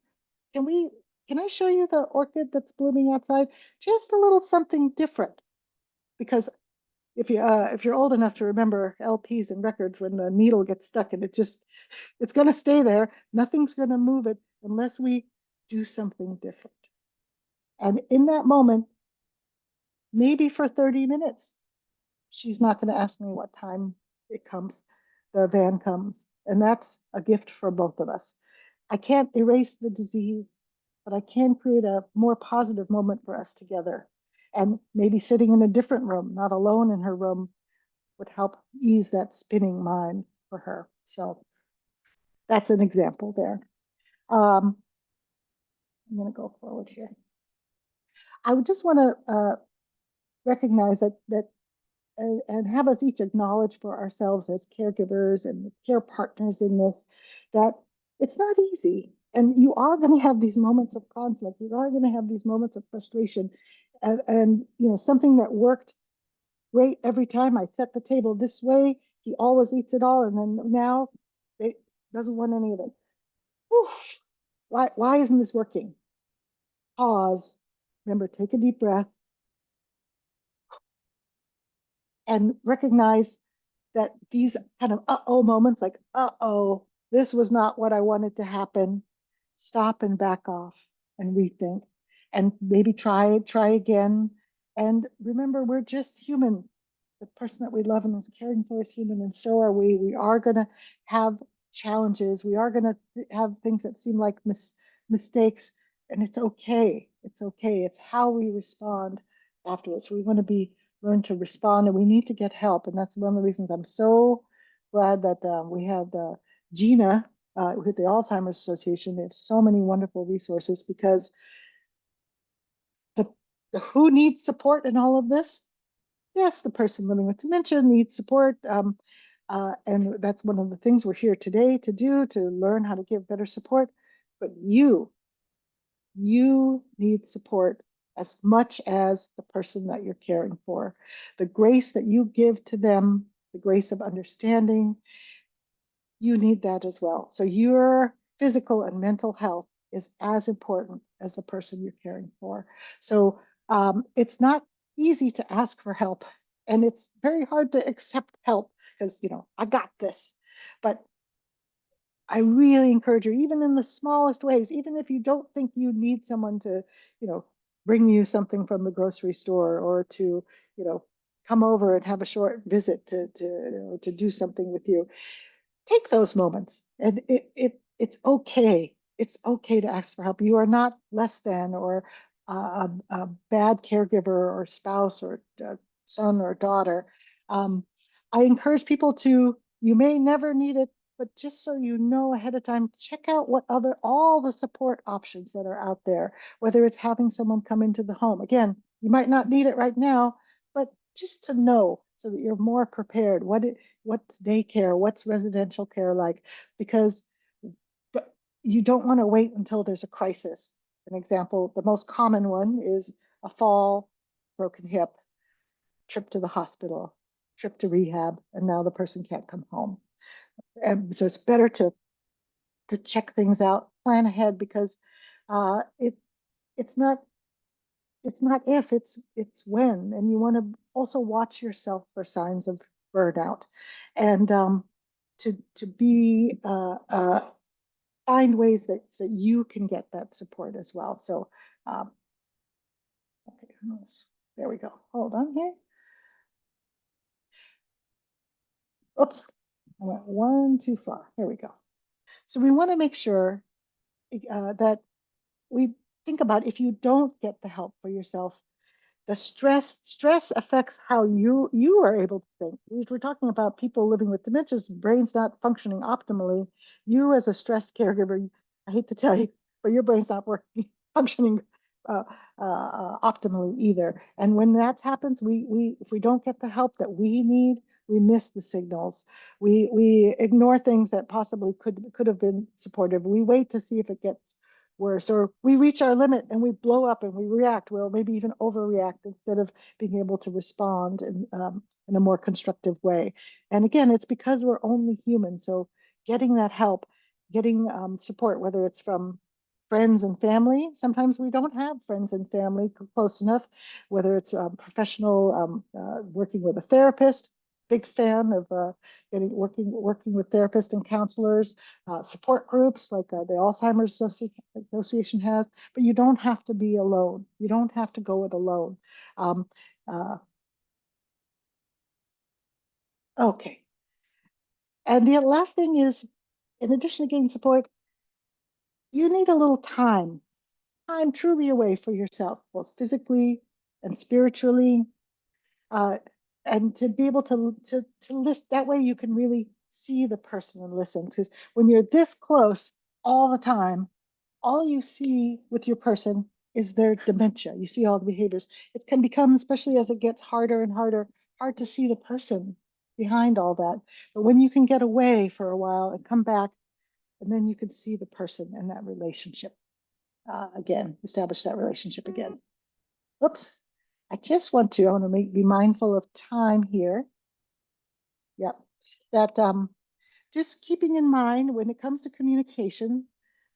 Can we, can I show you the orchid that's blooming outside?" Just a little something different, because if you're old enough to remember LPs and records, when the needle gets stuck and it's going to stay there, nothing's going to move it unless we do something different. And in that moment, maybe for 30 minutes, she's not going to ask me what time the van comes. And that's a gift for both of us. I can't erase the disease, but I can create a more positive moment for us together. And maybe sitting in a different room, not alone in her room, would help ease that spinning mind for her. So that's an example there. I'm going to go forward here. I would just want to recognize that and have us each acknowledge for ourselves as caregivers and care partners in this, that it's not easy. And you are going to have these moments of conflict. You are going to have these moments of frustration. And something that worked great every time I set the table this way, he always eats it all. And then now it doesn't want any of it. Whew. Why isn't this working? Pause. Remember, take a deep breath and recognize that these kind of uh-oh moments, like, uh-oh, this was not what I wanted to happen, stop and back off and rethink and maybe try again. And remember, we're just human. The person that we love and is caring for is human, and so are we. We are going to have challenges. We are going to have things that seem like mistakes, and it's okay. It's okay. It's how we respond afterwards. We want to learn to respond, and we need to get help. And that's one of the reasons I'm so glad that we had Gina with the Alzheimer's Association. They have so many wonderful resources, because the, the who needs support in all of this. Yes, the person living with dementia needs support. And that's one of the things we're here today to do, to learn how to give better support. But you need support as much as the person that you're caring for. The grace that you give to them, the grace of understanding, you need that as well. So your physical and mental health is as important as the person you're caring for. So it's not easy to ask for help, and it's very hard to accept help because, I got this. But I really encourage you, even in the smallest ways, even if you don't think you need someone to, bring you something from the grocery store, or to, come over and have a short visit to do something with you. Take those moments, and it's okay. It's okay to ask for help. You are not less than, or a bad caregiver or spouse or son or daughter. I encourage people to, you may never need it, but just so you know ahead of time, check out all the support options that are out there, whether it's having someone come into the home. Again, you might not need it right now, but just to know, so that you're more prepared. What's daycare? What's residential care like? Because but you don't want to wait until there's a crisis. An example, the most common one is a fall, broken hip, trip to the hospital, trip to rehab, and now the person can't come home. And so it's better to check things out, plan ahead, because it's not if, it's when. And you want to also watch yourself for signs of burnout, and to be find ways that so you can get that support as well. So um, okay, there we go. Hold on here. Oops, I went one too far. Here we go. So we want to make sure that we think about, if you don't get the help for yourself, the stress affects how you are able to think. If we're talking about people living with dementia's brains not functioning optimally, you as a stressed caregiver, I hate to tell you, but your brain's not working functioning uh, optimally either. And when that happens, we if we don't get the help that we need, we miss the signals. We ignore things that possibly could have been supportive. We wait to see if it gets worse, or we reach our limit and we blow up and we react, well, maybe even overreact, instead of being able to respond in a more constructive way. And again, it's because we're only human. So getting that help, getting support, whether it's from friends and family. Sometimes we don't have friends and family close enough, whether it's professional, working with a therapist. Big fan of working with therapists and counselors, support groups like the Alzheimer's Association has. But you don't have to be alone. You don't have to go it alone. Um, uh, okay. And the last thing is, in addition to getting support, you need a little time truly away for yourself, both physically and spiritually, uh, and to be able to list that way you can really see the person and listen. Because when you're this close all the time, all you see with your person is their dementia. You see all the behaviors. It can become, especially as it gets harder and harder, hard to see the person behind all that. But when you can get away for a while and come back, and then you can see the person and that relationship again, establish that relationship again. Oops. I want to be mindful of time here. Yep. That just keeping in mind when it comes to communication,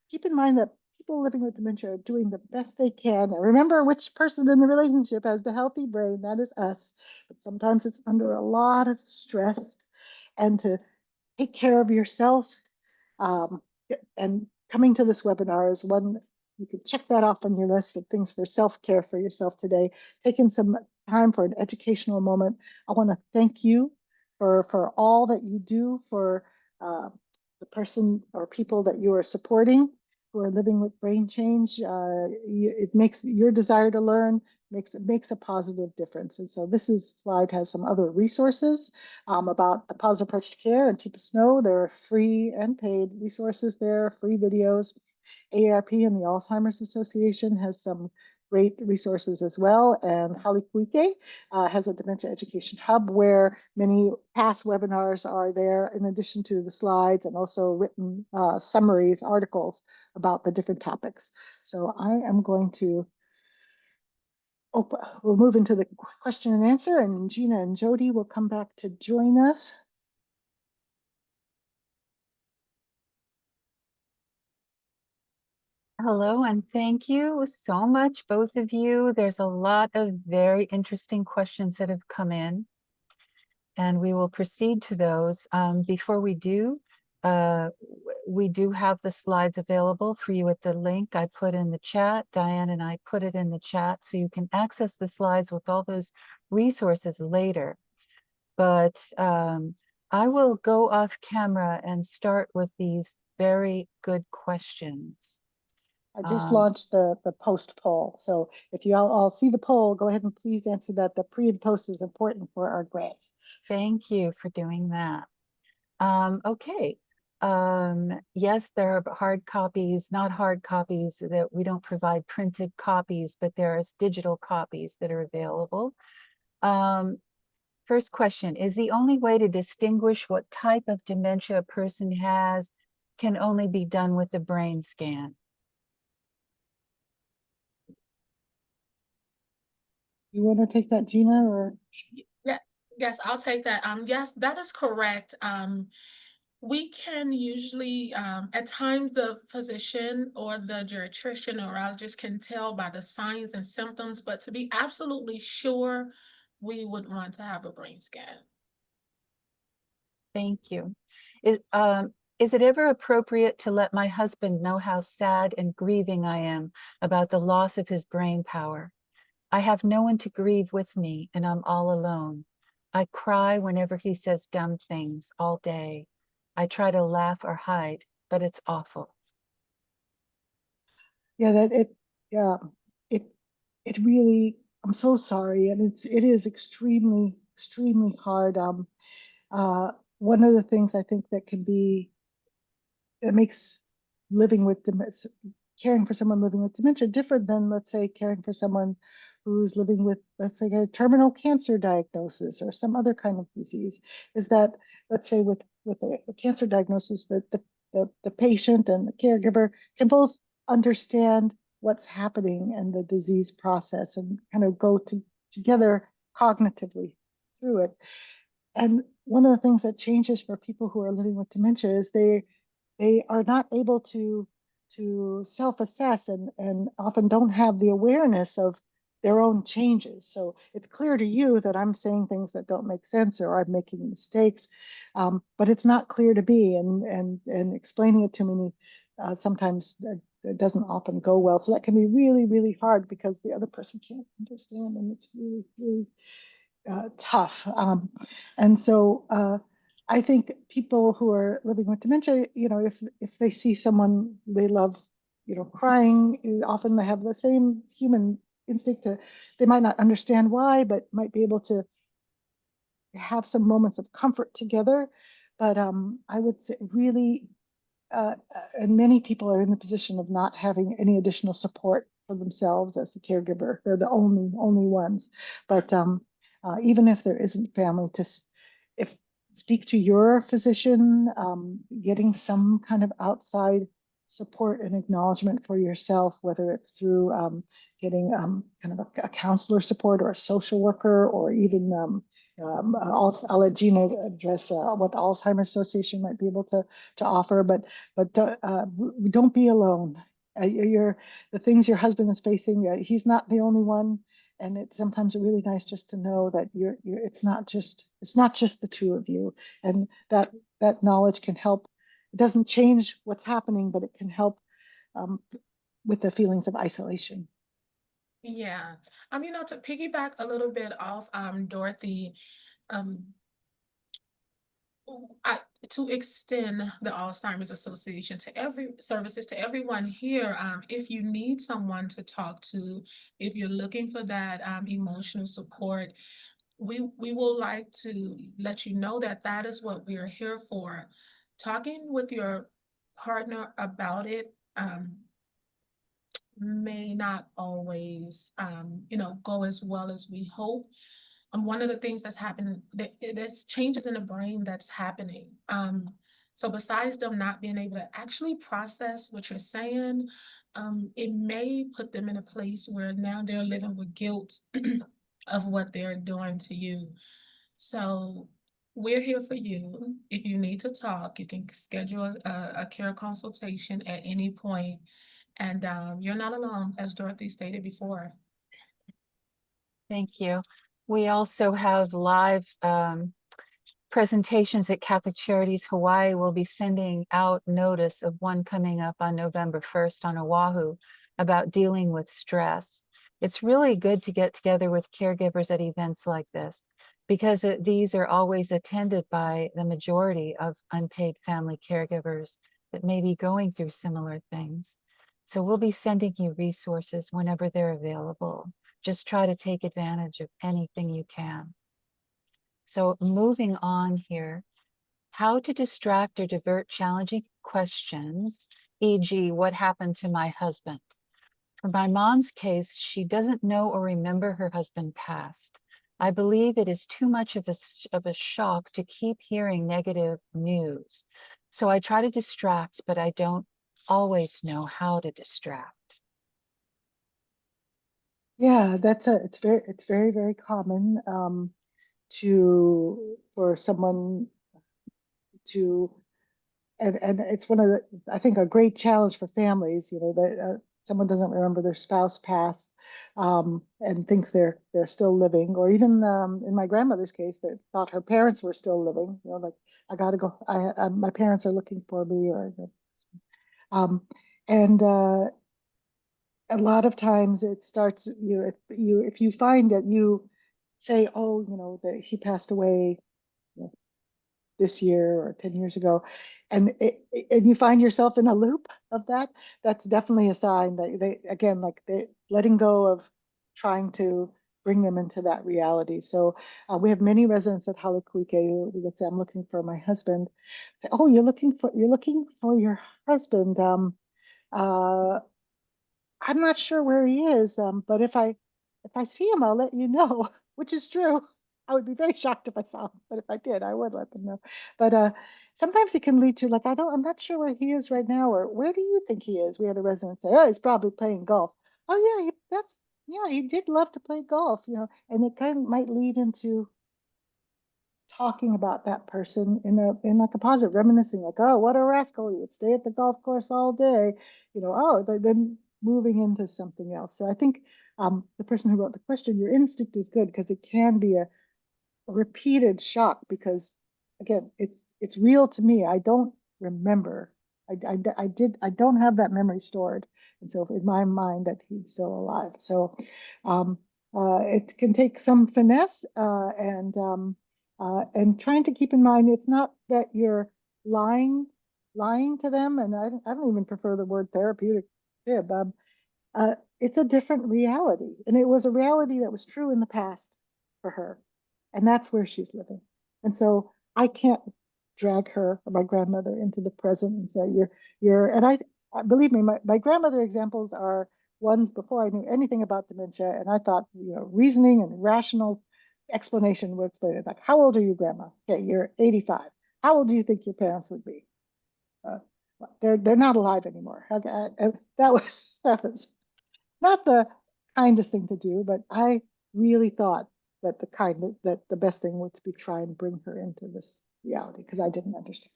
keep in mind that people living with dementia are doing the best they can. And remember which person in the relationship has the healthy brain, that is us. But sometimes it's under a lot of stress. And to take care of yourself. Um, and coming to this webinar is one, you could check that off on your list of things for self-care for yourself today. Taking some time for an educational moment. I want to thank you for all that you do for uh, the person or people that you are supporting who are living with brain change. It makes your desire to learn makes a positive difference. And so slide has some other resources about the positive approach to care and Teepa Snow. There are free and paid resources there, free videos. AARP and the Alzheimer's Association has some great resources as well. And Halikuike has a dementia education hub where many past webinars are there in addition to the slides and also written summaries, articles about the different topics. So I am going to we'll move into the question and answer, and Gina and Jody will come back to join us. Hello, and thank you so much, both of you. There's a lot of very interesting questions that have come in, and we will proceed to those. Before we do, we do have the slides available for you at the link I put in the chat. Diane and I put it in the chat, so you can access the slides with all those resources later. But I will go off camera and start with these very good questions. I just launched the post poll. So if you all see the poll, go ahead and please answer that. The pre and post is important for our grants. Thank you for doing that. Okay. Yes, there are hard copies, not hard copies, that we don't provide printed copies, but there's digital copies that are available. First question, is the only way to distinguish what type of dementia a person has can only be done with a brain scan? You want to take that, Gina, or? Yeah, yes, I'll take that. Yes, that is correct. We can usually, at times, the physician or the geriatrician or neurologist can tell by the signs and symptoms, but to be absolutely sure, we would want to have a brain scan. Thank you. Is it ever appropriate to let my husband know how sad and grieving I am about the loss of his brain power? I have no one to grieve with me, and I'm all alone. I cry whenever he says dumb things all day. I try to laugh or hide, but it's awful. Yeah, yeah, it, it really, I'm so sorry. And it is extremely hard. Uh, One of the things I think that makes living with dementia, caring for someone living with dementia different than, let's say, caring for someone who's living with, let's say, a terminal cancer diagnosis or some other kind of disease, is that, let's say, with a cancer diagnosis, that the patient and the caregiver can both understand what's happening and the disease process and kind of together cognitively through it. And one of the things that changes for people who are living with dementia is they are not able to to self-assess and often don't have the awareness of their own changes. So it's clear to you that I'm saying things that don't make sense or I'm making mistakes, but it's not clear to me. And explaining it to me sometimes it doesn't often go well. So that can be really, really hard because the other person can't understand, and it's really, really tough. And so I think people who are living with dementia, if they see someone they love, crying, often they have the same human instinct to, they might not understand why, but might be able to have some moments of comfort together. But I would say really and many people are in the position of not having any additional support for themselves as the caregiver. They're the only ones. But even if there isn't family to, if speak to your physician, getting some kind of outside support and acknowledgement for yourself, whether it's through getting kind of a counselor support or a social worker, or even I'll let Gina address what the Alzheimer's Association might be able to offer, but don't be alone. You're the things your husband is facing. He's not the only one, and it's sometimes really nice just to know that it's not just the two of you, and that knowledge can help. It doesn't change what's happening, but it can help um, with the feelings of isolation. Yeah. To piggyback a little bit off Dorothy, um, I, to extend the Alzheimer's Association to every services to everyone here, if you need someone to talk to, if you're looking for that emotional support, we will like to let you know that that is what we are here for. Talking with your partner about it may not always, go as well as we hope. One of the things that's happening, there's changes in the brain that's happening. So besides them not being able to actually process what you're saying, it may put them in a place where now they're living with guilt of what they're doing to you. So we're here for you. If you need to talk, you can schedule a care consultation at any point. And you're not alone, as Dorothy stated before. Thank you. We also have live presentations at Catholic Charities Hawaii. Will be sending out notice of one coming up on November 1st on Oahu about dealing with stress. It's really good to get together with caregivers at events like this, because these are always attended by the majority of unpaid family caregivers that may be going through similar things. So we'll be sending you resources whenever they're available. Just try to take advantage of anything you can. So moving on here, how to distract or divert challenging questions, e.g., what happened to my husband? For my mom's case, she doesn't know or remember her husband passed. I believe it is too much of a shock to keep hearing negative news. So I try to distract, but I don't always know how to distract. Yeah, it's very, very common for someone to, and it's one of the, I think, a great challenge for families, that someone doesn't remember their spouse passed, and thinks they're still living, or even in my grandmother's case, that thought her parents were still living, like, I gotta go, my parents are looking for me, or um, and a lot of times it starts, if you find that you say, oh, that he passed away, you know, this year or 10 years ago, and you find yourself in a loop of that, that's definitely a sign that again, like, they letting go of trying to bring them into that reality. So we have many residents at Halikuike who would say, I'm looking for my husband. Say, oh, you're looking for your husband. Uh, I'm not sure where he is, but if I see him, I'll let you know, which is true. I would be very shocked if I saw him, but if I did, I would let them know. But sometimes it can lead to, like, I'm not sure where he is right now, or where do you think he is? We had a resident say, oh, he's probably playing golf. Oh yeah, he did love to play golf, and it kind of might lead into talking about that person in like a positive, reminiscing, like, oh, what a rascal, you would stay at the golf course all day, oh, then moving into something else. So I think the person who wrote the question, your instinct is good because it can be a repeated shock because again it's real to me. I don't remember. I don't have that memory stored, and so in my mind that he's still alive. So um it can take some finesse and trying to keep in mind it's not that you're lying lying to them, and I don't even prefer the word therapeutic fib. It's a different reality. And it was a reality that was true in the past for her. And that's where she's living. And so I can't drag her or my grandmother into the present and say, and believe me, my grandmother examples are ones before I knew anything about dementia. And I thought, reasoning and rational explanation would explain it. Like, how old are you, grandma? Okay, you're 85. How old do you think your parents would be? Uh, they're not alive anymore. Okay, that was not the kindest thing to do, but I really thought that that the best thing was to try and bring her into this reality because I didn't understand.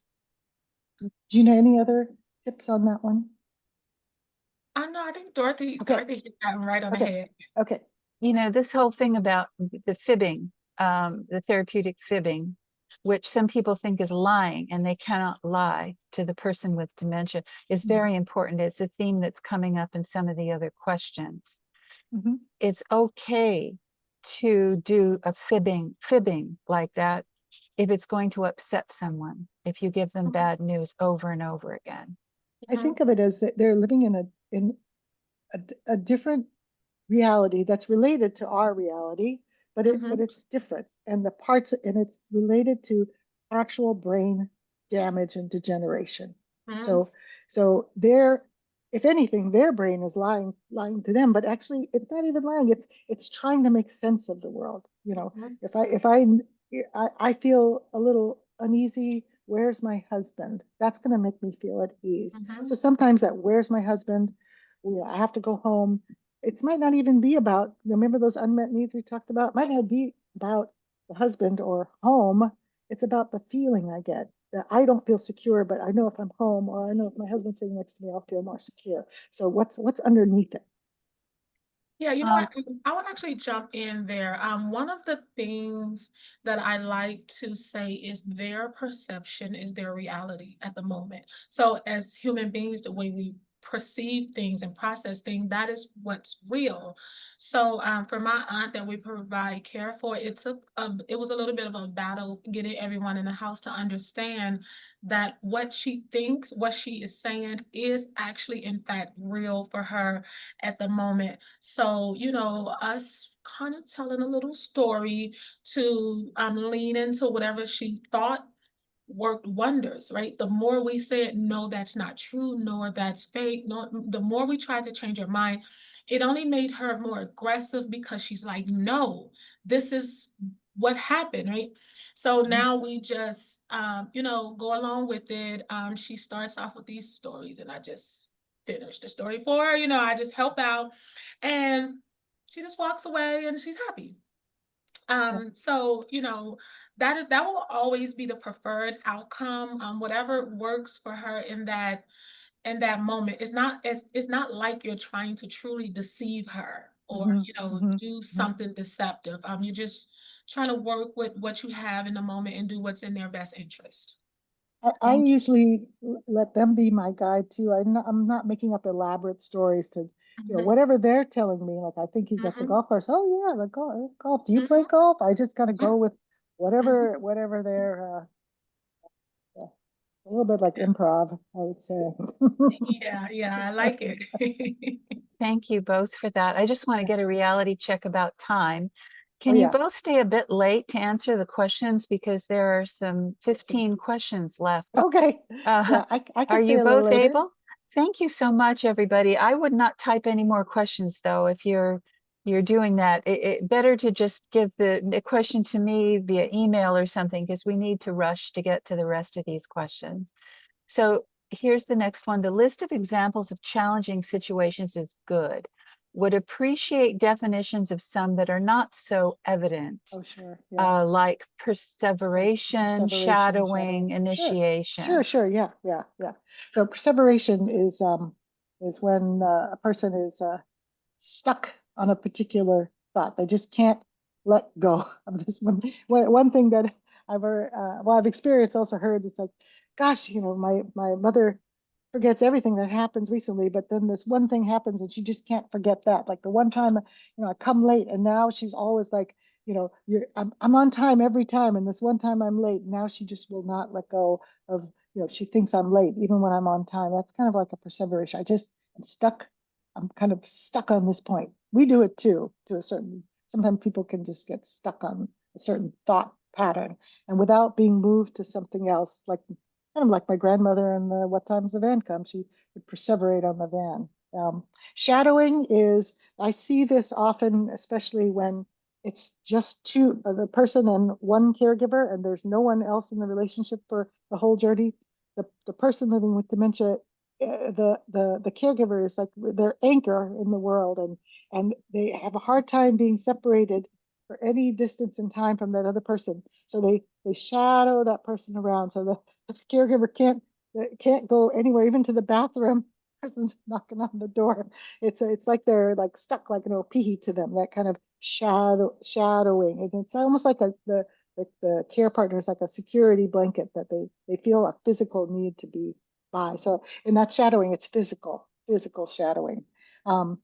Do you know any other tips on that one? I know, I think Dorothy Okay, Dorothy hit that one right on the okay, head. okay. This whole thing about the fibbing, the therapeutic fibbing, which some people think is lying, and they cannot lie to the person with dementia, is very important. It's a theme that's coming up in some of the other questions. Mm-hmm. It's okay to do a fibbing like that if it's going to upset someone, if you give them bad news over and over again. I Mhm, think of it as that they're living in a different reality that's related to our reality, but mhm, it's different. And it's related to actual brain damage and degeneration. mhm, So so their if anything, their brain is lying to them, but actually it's not even lying. It's trying to make sense of the world. mhm, If I feel a little uneasy, where's my husband? That's going to make me feel at ease. So mhm, sometimes that where's my husband? I have to go home. It might not even be about, remember those unmet needs we talked about? It might not be about the husband or home. It's about the feeling I get that I don't feel secure, but I know if I'm home or I know if my husband's sitting next to me, I'll feel more secure. So what's underneath it? Yeah, you know Um, what? I would actually jump in there. One of the things that I like to say is their perception is their reality at the moment. So, as human beings, the way we perceive things and process things, that is what's real. So, for my aunt that we provide care for, it was a little bit of a battle getting everyone in the house to understand that what she thinks, what she is saying, is actually in fact real for her at the moment. So, us kind of telling a little story to lean into whatever she thought worked wonders, right? The more we said, no, that's not true, nor that's fake, no, the more we tried to change her mind, it only made her more aggressive because she's like, no, this is what happened, right? So Mhm. now we just, go along with it. She starts off with these stories, and I just finish the story for her. I just help out, and she just walks away, and she's happy. Yeah. So that will always be the preferred outcome. Whatever works for her in that moment. It's not like you're trying to truly deceive her or Mhm, mhm, do mhm. something deceptive. You're just trying to work with what you have in the moment and do what's in their best interest. I thank you. usually let them be my guide too. I'm not making up elaborate stories to, Mhm, whatever they're telling me. Like I think he's at the mhm, golf course. Oh yeah, the golf. Do you play mhm, golf? I just kind of mhm, go with mhm. whatever they're. Yeah, a little bit like improv, I would say. Yeah, yeah, I like it. Thank you both for that. I just want to Yeah. get a reality check about time. Oh Can you yeah. both stay a bit late to answer the questions because there are some Let's see. 15 questions left? Okay. Uh, Yeah, I are could say you a little both later. able? Thank you so much, everybody. I would not type any more questions though if you're doing that. Better to just give the question to me via email or something because we need to rush to get to the rest of these questions. So here's the next one. The list of examples of challenging situations is good. would appreciate definitions of some that are not so evident, Oh, sure. Yeah. like Like perseveration, perseveration, shadowing, shadowing. Sure. Sure, initiation. sure. Yeah, yeah, yeah. So perseveration is when a person is stuck on a particular thought. They just can't let go of this one. One thing that I've experienced, also heard, is like, gosh, my mother forgets everything that happens recently, but then this one thing happens and she just can't forget that. Like the one time, I come late, and now she's always like, I'm on time every time, and this one time I'm late. Now she just will not let go of, she thinks I'm late even when I'm on time. That's kind of like a perseveration. I'm stuck. I'm kind of stuck on this point. We do it too, to a certain. Sometimes people can just get stuck on a certain thought pattern, and without being moved to something else, like kind of like my grandmother and the What Time's the Van Come? She would perseverate on the van. Shadowing is, I see this often, especially when it's just the person and one caregiver, and there's no one else in the relationship for the whole journey. The person living with dementia, the caregiver is like their anchor in the world, and they have a hard time being separated for any distance in time from that other person. So they shadow that person around. So the caregiver can't go anywhere, even to the bathroom. Person's knocking on the door. It's like they're like stuck, like an OP to them. That kind of shadowing, and it's almost like the care partner is like a security blanket that they feel a physical need to be by. So in that shadowing, it's physical shadowing. The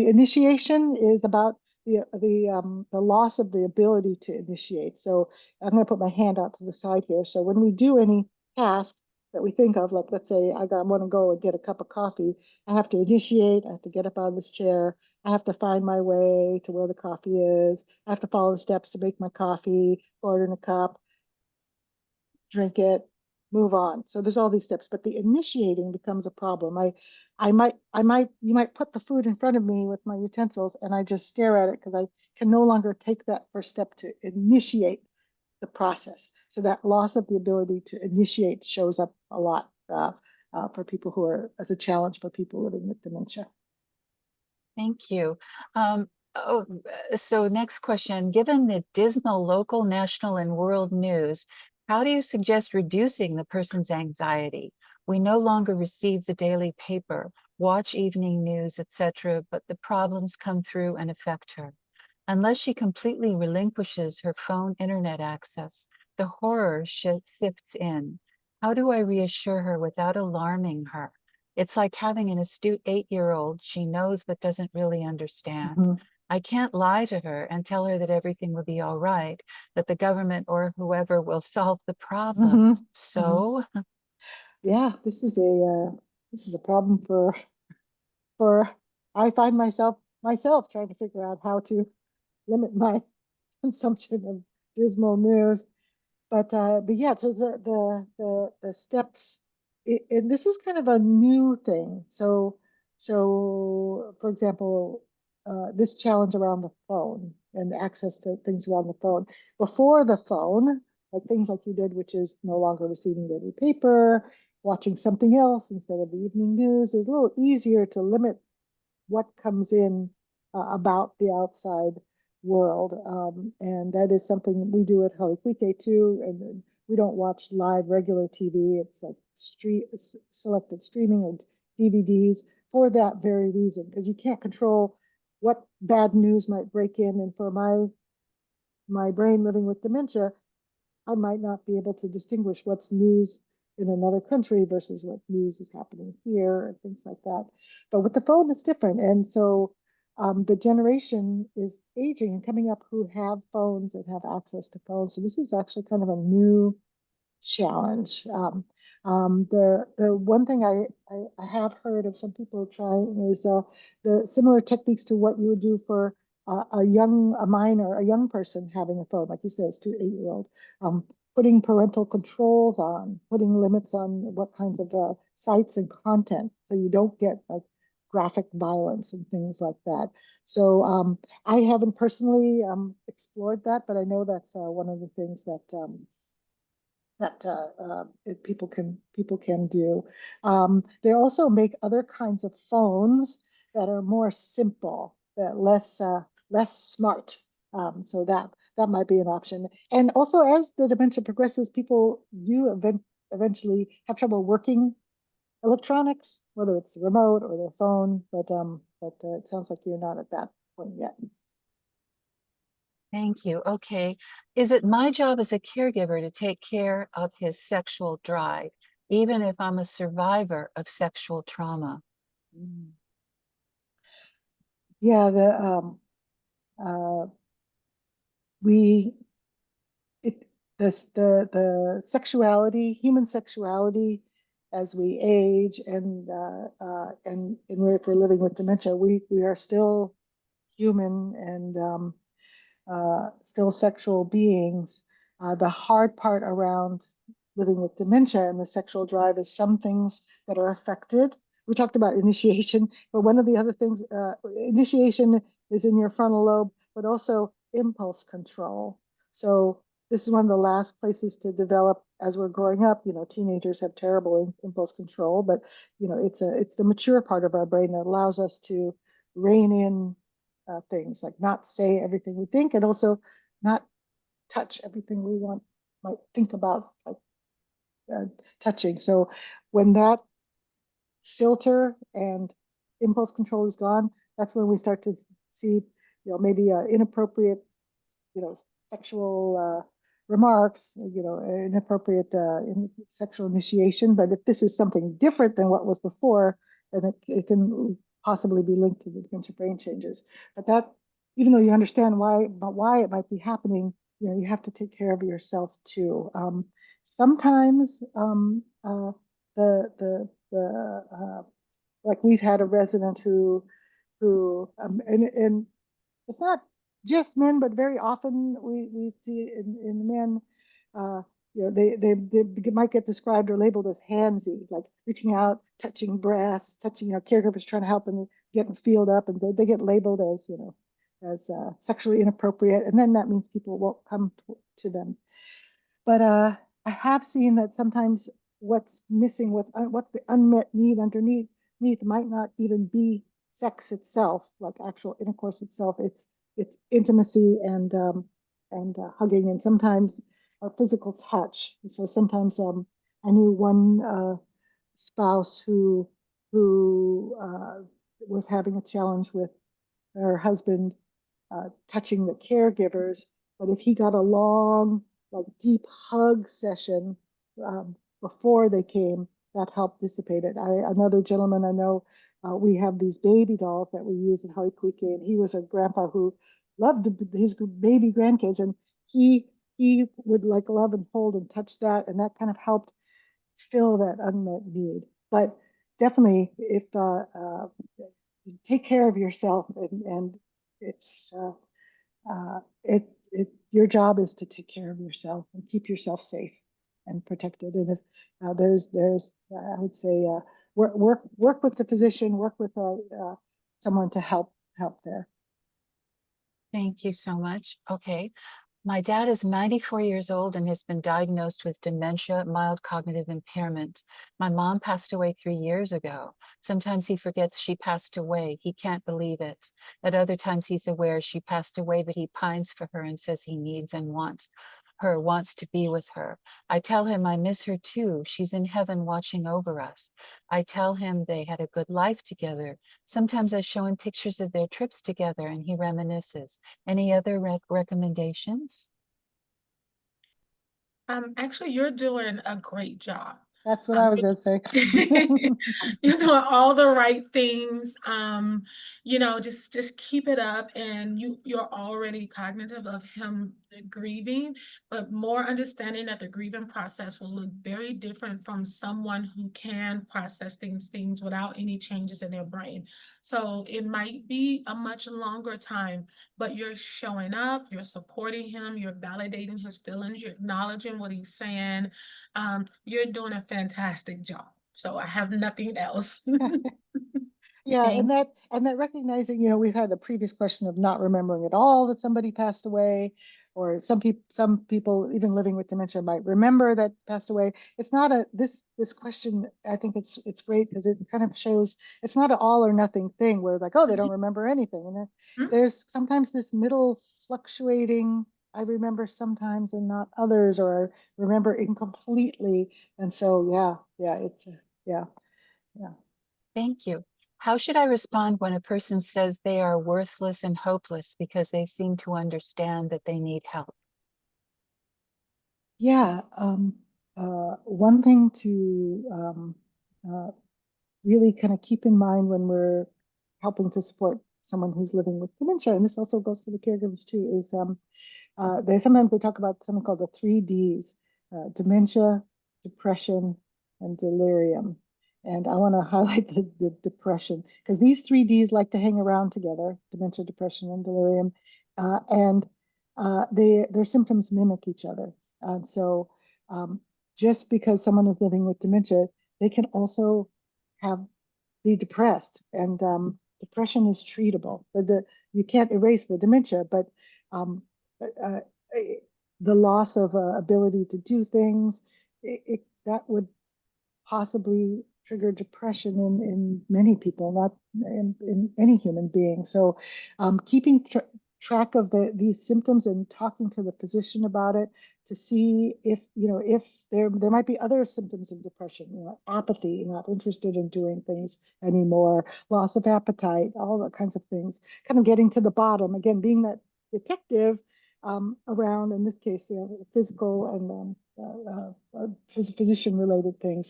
initiation is about the loss of the ability to initiate. So I'm going to put my hand out to the side here. So when we do any task that we think of, like let's say I want to go and get a cup of coffee, I have to initiate. I have to get up out of this chair. I have to find my way to where the coffee is. I have to follow the steps to make my coffee, order in a cup, drink it, move on. So there's all these steps, but the initiating becomes a problem. You might put the food in front of me with my utensils, and I just stare at it because I can no longer take that first step to initiate the process. So that loss of the ability to initiate shows up a lot for people as a challenge for people living with dementia. Thank you. Oh, so next question. Given the dismal local, national, and world news, how do you suggest reducing the person's anxiety? We no longer receive the daily paper, watch evening news, etc., but the problems come through and affect her. Unless she completely relinquishes her phone internet access, the horror sifts in. How do I reassure her without alarming her? It's like having an astute 8-year-old she knows but doesn't really understand. Mm-hmm. I can't lie to her and tell her that everything will be all right, that the government or whoever will solve the Mm-hmm. problems. Mm-hmm. So, Yeah, this is a problem for I find myself trying to figure out how to limit my consumption of dismal news. But yeah, so the steps, and this is kind of a new thing. So for example, this challenge around the phone and access to things around the phone. Before the phone, like things like you did, which is no longer receiving daily paper, watching something else instead of the evening news, is a little easier to limit what comes in about the outside world. And that is something we do at Halikwike too. And we don't watch live regular TV. It's like selected streaming or DVDs for that very reason, because you can't control what bad news might break in. And for my brain living with dementia, I might not be able to distinguish what's news in another country versus what news is happening here and things like that. But with the phone, it's different. And so the generation is aging and coming up who have phones and have access to phones. So this is actually kind of a new challenge. The one thing I have heard of some people trying is the similar techniques to what you would do for a minor, a young person having a phone, like you said, it's to 8-year-old. Um, Putting parental controls on, putting limits on what kinds of sites and content, so you don't get like graphic violence and things like that. So I haven't personally explored that, but I know that's one of the things that people can do. They also make other kinds of phones that are more simple. less smart. So that might be an option. And also, as the dementia progresses, people do eventually have trouble working electronics, whether it's remote or their phone. But it sounds like you're not at that point yet. Thank you. Okay. Is it my job as a caregiver to take care of his sexual drive, even if I'm a survivor of sexual trauma? Mm. Yeah, uh, we it the sexuality, human sexuality, as we age and if we're living with dementia, we are still human and still sexual beings. The hard part around living with dementia and the sexual drive is some things that are affected. We talked about initiation, but one of the other things, initiation is in your frontal lobe, but also impulse control. So this is one of the last places to develop as we're growing up. You know, teenagers have terrible impulse control, but you know, it's the mature part of our brain that allows us to rein in things, like not say everything we think, and also not touch everything we might think about, like uh, touching. So when that filter and impulse control is gone, that's when we start to see, maybe inappropriate, sexual remarks, inappropriate sexual initiation. But if this is something different than what was before, then it can possibly be linked to the dementia brain changes. But that, even though you understand why it might be happening, you have to take care of yourself too. Sometimes the like we've had a resident and it's not just men, but very often we see in men, uh, they might get described or labeled as handsy, like reaching out, touching breasts, touching, caregivers trying to help them get them filled up, and they get labeled as, as sexually inappropriate, and then that means people won't come to them. But I have seen that sometimes what's missing, what's the unmet need underneath might not even be sex itself, like actual intercourse itself. It's intimacy and hugging, and sometimes a physical touch. And so sometimes I knew one spouse who was having a challenge with her husband touching the caregivers, but if he got a long, like deep hug session before they came, that helped dissipate it. Another gentleman I know, we have these baby dolls that we use in Harikuike, and he was a grandpa who loved his baby grandkids, and he would like love and hold and touch that, and that kind of helped fill that unmet need. But definitely, if take care of yourself, and it's your job is to take care of yourself and keep yourself safe and protected. And if there's I would say work with the physician, work with someone to help there. Thank you so much. Okay. My dad is 94 years old and has been diagnosed with dementia, mild cognitive impairment. My mom passed away 3 years ago. Sometimes he forgets she passed away. He can't believe it. At other times, he's aware she passed away, but he pines for her and says he needs and wants to be with her. I tell him I miss her too. She's in heaven watching over us. I tell him they had a good life together. Sometimes I show him pictures of their trips together and he reminisces. Any other recommendations? Actually, you're doing a great job. That's what I was going to say. You're doing all the right things. Just keep it up, and you're already cognitive of him grieving, but more understanding that the grieving process will look very different from someone who can process things without any changes in their brain. So it might be a much longer time, but you're showing up, you're supporting him, you're validating his feelings, you're acknowledging what he's saying. You're doing a fantastic job. So I have nothing else. Yeah, Thank and that recognizing, we've had the previous question of not remembering at all that somebody passed away, or some people even living with dementia might remember that passed away. It's not this question. I think it's great because it kind of shows it's not an all or nothing thing where like, oh, they don't remember anything, and then Mhm. there's sometimes this middle fluctuating. I remember sometimes and not others, or I remember incompletely. And so, yeah, yeah, yeah. Thank you. How should I respond when a person says they are worthless and hopeless because they seem to understand that they need help? Yeah, one thing to uh, really kind of keep in mind when we're helping to support someone who's living with dementia, and this also goes for the caregivers too, is sometimes they talk about something called the 3Ds: dementia, depression, and delirium. And I want to highlight the depression because these 3Ds like to hang around together: dementia, depression, and delirium, and their symptoms mimic each other. And so, um, just because someone is living with dementia, they can also have be depressed, and depression is treatable. But you can't erase the dementia, but um, uh, the loss of ability to do things, that would possibly trigger depression in many people, not in any human being. So, keeping track of these symptoms and talking to the physician about it to see if there might be other symptoms of depression, apathy, not interested in doing things anymore, loss of appetite, all that kinds of things. Kind of getting to the bottom again, being that detective around, in this case, physical and physician related things.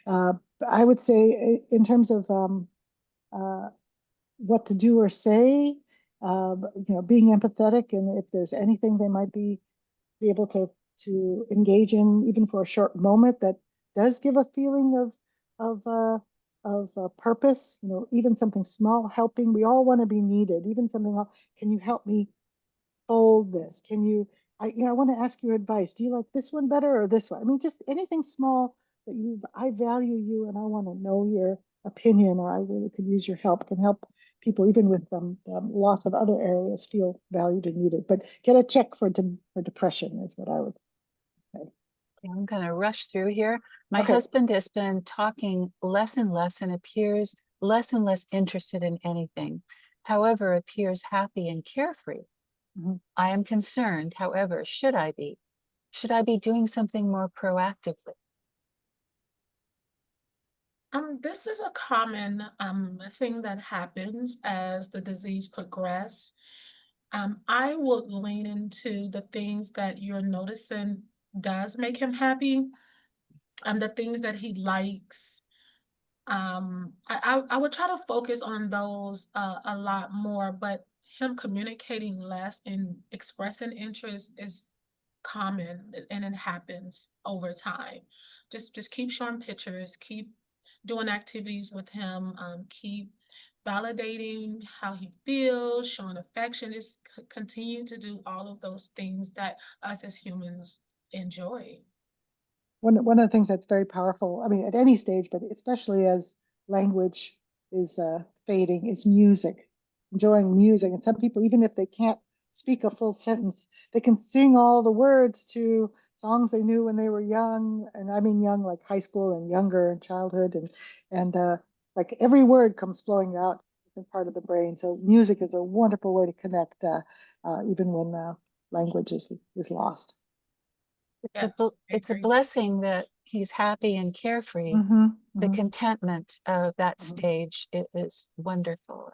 Uh, I would say, in terms of uh, what to do or say, being empathetic, and if there's anything they might be able to engage in, even for a short moment, that does give a feeling of purpose. Even something small, helping. We all want to be needed. Even something. Can you help me fold this? Can you, I want to ask your advice. Do you like this one better or this one? I mean, just anything small that I value you and I want to know your opinion, or I really could use your help, can help people even with loss of other areas feel valued and needed. But get a check for depression is what I would say. I'm going to rush through here. My Okay. husband has been talking less and less and appears less and less interested in anything. However, appears happy and carefree. Mhm. I am concerned. However, should I be? Should I be doing something more proactively? This is a common thing that happens as the disease progress. I would lean into the things that you're noticing does make him happy, the things that he likes. I would try to focus on those a lot more, but him communicating less and expressing interest is common, and it happens over time. Just keep showing pictures, keep doing activities with him, keep validating how he feels, showing affection. Just continue to do all of those things that us as humans enjoy. One of the things that's very powerful, I mean, at any stage, but especially as language is fading, is music. Enjoying music, and some people, even if they can't speak a full sentence, they can sing all the words to songs they knew when they were young, and I mean young, like high school and younger, and childhood, and like every word comes flowing out in part of the brain. So music is a wonderful way to connect, even when language is lost. Yeah, I It's a agree. blessing that he's happy and carefree. Mm-hmm, The mm-hmm, contentment of that mm-hmm. stage is wonderful.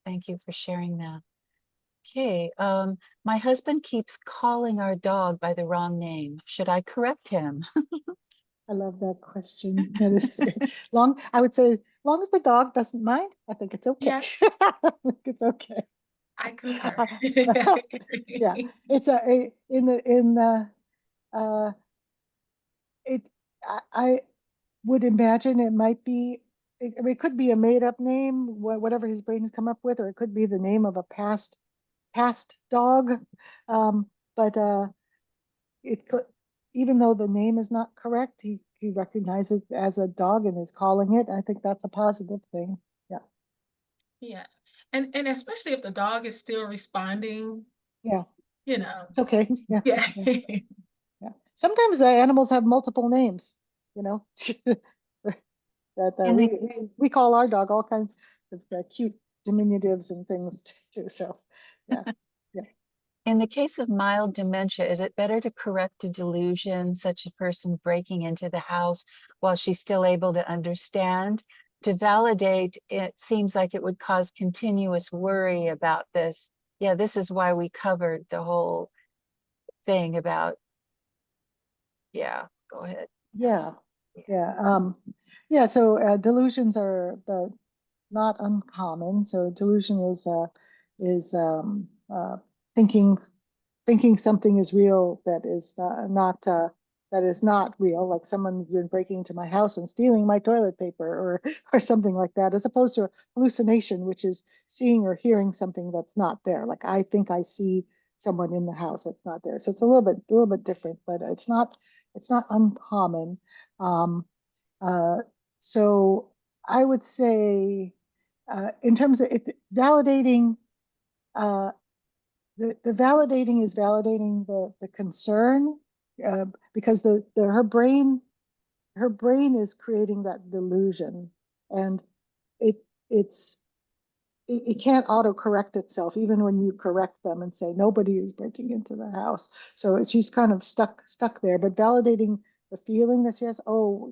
Thank you for sharing that. Okay, my husband keeps calling our dog by the wrong name. Should I correct him? I love that question. That is long. I would say, long as the dog doesn't mind, I think it's okay. Yeah, I think it's okay. I concur. Yeah, it's in the uh, it. I would imagine it might be. I mean, it could be a made up name, whatever his brain has come up with, or it could be the name of a past dog. But it could, even though the name is not correct, he recognizes it as a dog and is calling it. I think that's a positive thing. Yeah, Yeah, and especially if the dog is still responding, yeah. you know. It's okay. Yeah. Yeah. Yeah. Yeah. Sometimes animals have multiple names, you know, that In the we call our dog all kinds of cute diminutives and things too. So, yeah. Yeah. In the case of mild dementia, is it better to correct a delusion, such a person breaking into the house while she's still able to understand? To validate, it seems like it would cause continuous worry about this. Yeah, this is why we covered the whole thing about, yeah, go ahead. Yeah. Yeah. Yeah. Yeah. So delusions are not uncommon. So delusion is thinking thinking something is real that is not that is not real, like someone's been breaking into my house and stealing my toilet paper or or something like that, as opposed to hallucination, which is seeing or hearing something that's not there. Like I think I see someone in the house that's not there. So it's a little bit different, but it's not uncommon. Um, uh, so I would say, in terms of it, validating, uh, the validating is validating the concern, because her brain is creating that delusion, and it it's it can't auto correct itself even when you correct them and say nobody is breaking into the house. So she's kind of stuck there. But validating the feeling that she has, oh,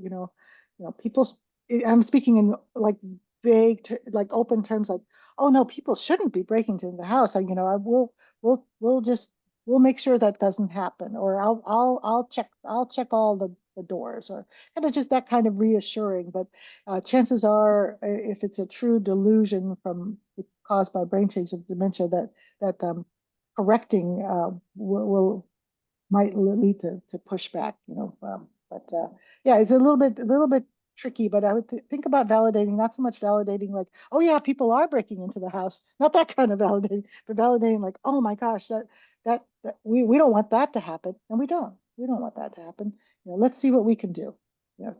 people. I'm speaking in like like open terms, like, oh no, people shouldn't be breaking into the house. I we'll just we'll make sure that doesn't happen, or I'll check all the doors, or kind of just that kind of reassuring. But chances are, if it's a true delusion from caused by brain change of dementia, that correcting will might lead to pushback. But yeah, it's a little bit tricky. But I would think about validating, not so much validating like, oh yeah, people are breaking into the house, not that kind of validating, but validating like, oh my gosh, that we don't want that to happen, and we don't want that to happen. Let's see what we can do. Yeah.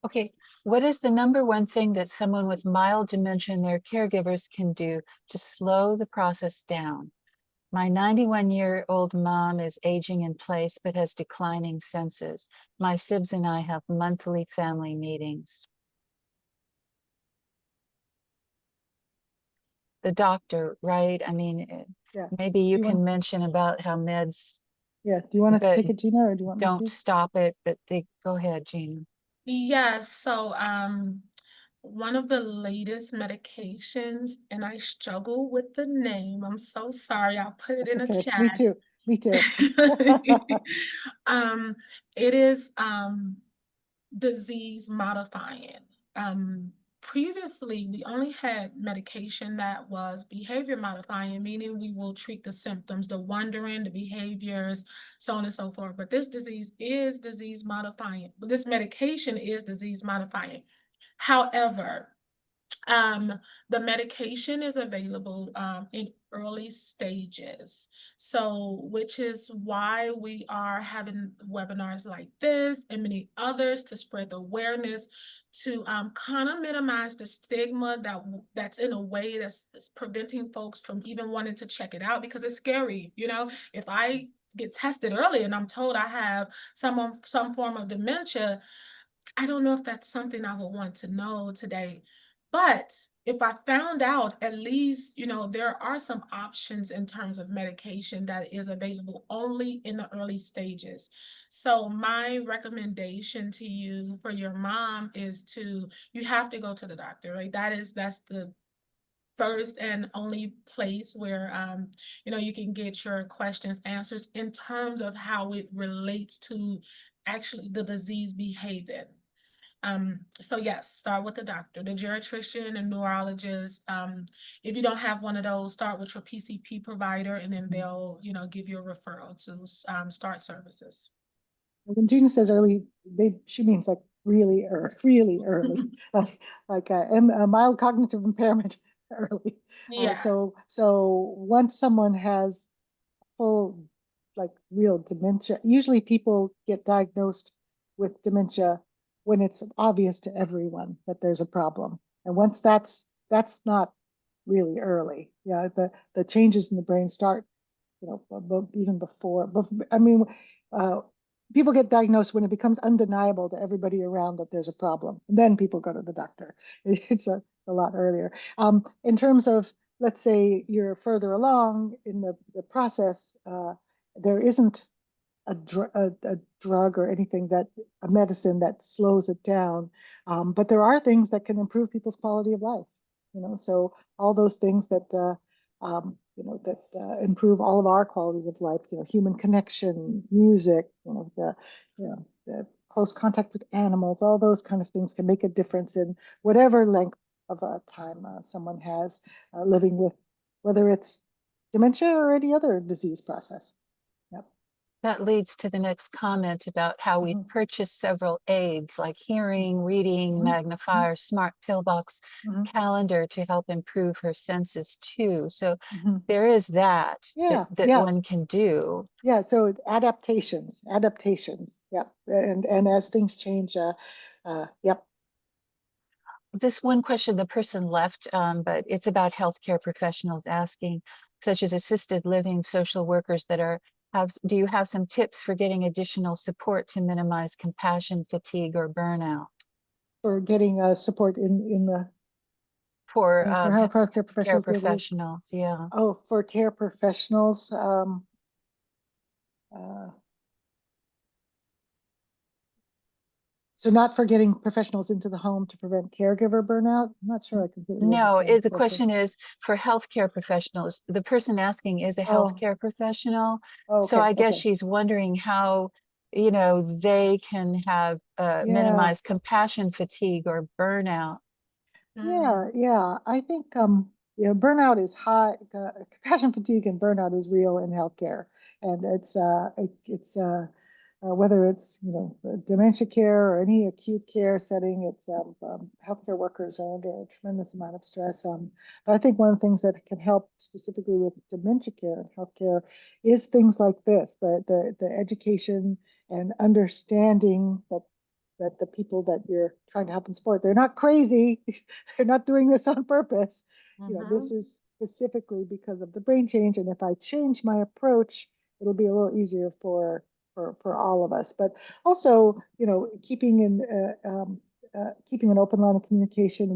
Okay, what is the number one thing that someone with mild dementia and their caregivers can do to slow the process down? My 91-year-old mom is aging in place but has declining senses. My sibs and I have monthly family meetings. The doctor, right? I mean, Yeah. maybe you Do you want? can mention about how meds, Yeah. Do you want to but take it, Gina, or do you want me don't to? stop it, but they go ahead, Gina. Yes, so one of the latest medications, and I struggle with the name. I'm so sorry. I'll put it That's in a okay. Me chat. too. Me too. Um, it is disease modifying. Previously, we only had medication that was behavior modifying, meaning we will treat the symptoms, the wandering, the behaviors, so on and so forth. But this disease is disease modifying. But this medication is disease modifying. However, um, the medication is available in early stages. So, which is why we are having webinars like this and many others to spread the awareness, to kind of minimize the stigma that's in a way that's preventing folks from even wanting to check it out, because it's scary. If I get tested early and I'm told I have some form of dementia, I don't know if that's something I would want to know today. But if I found out, at least, there are some options in terms of medication that is available only in the early stages. So my recommendation to you for your mom is you have to go to the doctor, right? That's the first and only place where you can get your questions answered in terms of how it relates to actually the disease behaving. So yes, start with the doctor, the geriatrician and neurologist. If you don't have one of those, start with your PCP provider, and then they'll, give you a referral to start services. When Gina says early, she means like really early, like a mild cognitive impairment early. Yeah. So once someone has full, like real dementia, usually people get diagnosed with dementia when it's obvious to everyone that there's a problem. And once that's not really early. Yeah, the changes in the brain start even before. I mean, uh, people get diagnosed when it becomes undeniable to everybody around that there's a problem. And then people go to the doctor. It's a lot earlier. In terms of, let's say you're further along in the process, there isn't a drug or anything a medicine that slows it down. But there are things that can improve people's quality of life, so all those things that improve all of our qualities of life, human connection, music, the close contact with animals, all those kind of things can make a difference in whatever length of time someone has living with, whether it's dementia or any other disease process. Yep. That leads to the next comment about how we Mhm. purchased several aids like hearing, reading, Mhm. magnifier, smart pillbox, Mhm. calendar to help improve her senses too. So Mhm. there is that Yeah, that yeah, one can do. yeah. So adaptations. Yeah, and as things change, yep. This one question the person left, but it's about healthcare professionals asking, such as assisted living social workers that do you have some tips for getting additional support to minimize compassion fatigue or burnout For getting support in the for for healthcare care professionals to be able to. professionals? Yeah. Oh, for care professionals. Uh, so not for getting professionals into the home to prevent caregiver burnout. I'm not sure I completely No, understand the the question. question is for healthcare professionals. The person asking is a Oh, healthcare professional. oh, So okay, I guess okay. she's wondering how, they can have Yeah. minimize compassion fatigue or burnout. Mm. Yeah, yeah. I think burnout is high. Compassion fatigue and burnout is real in healthcare, and it's whether it's dementia care or any acute care setting. It's healthcare workers are under a tremendous amount of stress. But I think one of the things that can help specifically with dementia care and healthcare is things like this: the education and understanding that the people that you're trying to help and support, they're not crazy. They're not doing this on purpose. This Mhm. is specifically because of the brain change. And if I change my approach, it'll be a little easier for all of us. But also, keeping an open line of communication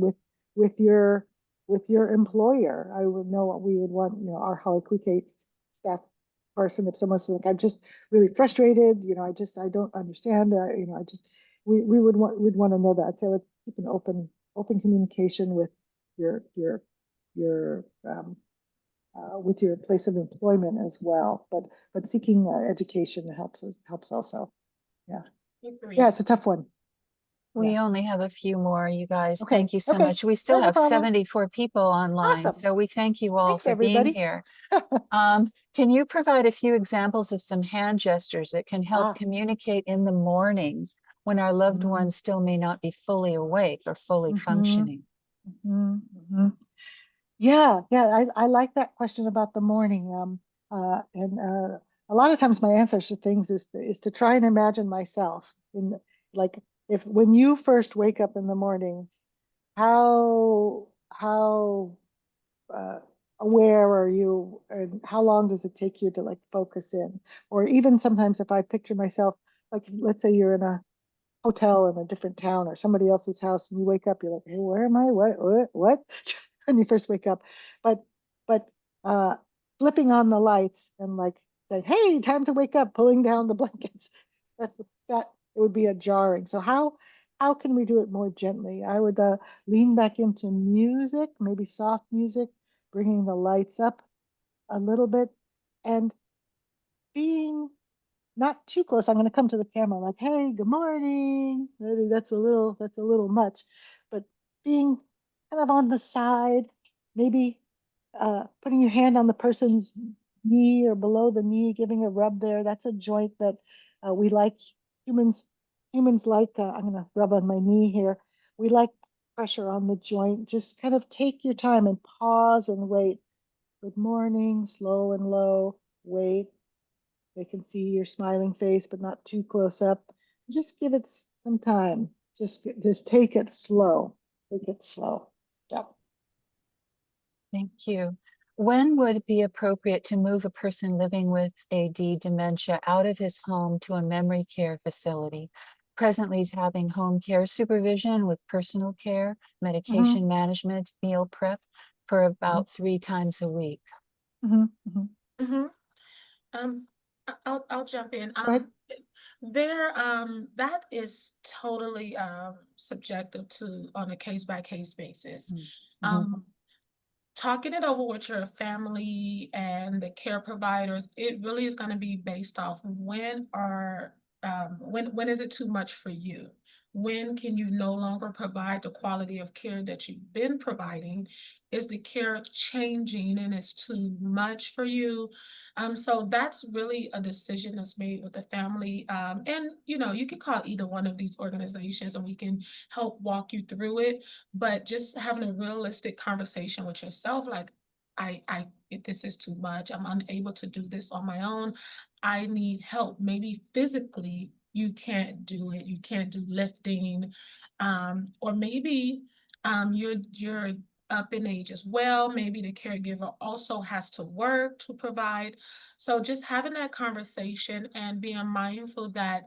with your with your employer. I would know what we would want, our Holly Quique staff person, if someone's like, I'm just really frustrated, I don't understand, I just we'd want to know that. So let's keep an open communication your your your with your place of employment as well. But seeking education helps also. Yeah, yeah, Agree. it's a tough one. Yeah. We only have a few more, you guys. Okay. Thank you so Okay. much. We still Yeah, no have problem. 74 people online, Awesome. so we thank you all Thanks, for being everybody. here. Can you provide a few examples of some hand gestures that can help Ah. communicate in the mornings when our loved Mm-hmm. ones still may not be fully awake or fully Mm-hmm. functioning? Mm-hmm. Yeah, yeah, I like that question about the morning. And a lot of times my answers to things is to try and imagine myself in, like, if when you first wake up in the morning, how uh, aware are you, and how long does it take you to like focus in? Or even sometimes if I picture myself, like let's say you're in a hotel in a different town or somebody else's house and you wake up, you're like, hey, where am I? What? When you first wake up. But but uh flipping on the lights and like saying, hey, time to wake up, pulling down the blankets. That it would be a jarring. So how can we do it more gently? I would lean back into music, maybe soft music, bringing the lights up a little bit and being not too close. I'm going to come to the camera like, hey, good morning. Maybe that's a little much, but being kind of on the side, maybe putting your hand on the person's knee or below the knee, giving a rub there. That's a joint that we like. Humans, humans like. I'm going to rub on my knee here. We like pressure on the joint. Just kind of take your time and pause and wait. Good morning, slow and low. Wait, they can see your smiling face, but not too close up. Just give it some time. Just take it slow. Take it slow. Yeah. Thank you. When would it be appropriate to move a person living with AD dementia out of his home to a memory care facility? Presently, he's having home care supervision with personal care, Mhm, medication management, meal prep for mhm, about 3 times a week. mhm, mhm. Mhm. Um, I'll jump in. Go ahead. That is totally subjective to on a case by case basis. Mm, mhm. Um, Talking it over with your family and the care providers, it really is going to be based off when is it too much for you? When can you no longer provide the quality of care that you've been providing? Is the care changing and it's too much for you? So that's really a decision that's made with the family. And you can call either one of these organizations and we can help walk you through it, but just having a realistic conversation with yourself, like, this is too much. I'm unable to do this on my own. I need help. Maybe physically you can't do it. You can't do lifting, or maybe you're up in age as well. Maybe the caregiver also has to work to provide. So just having that conversation and being mindful that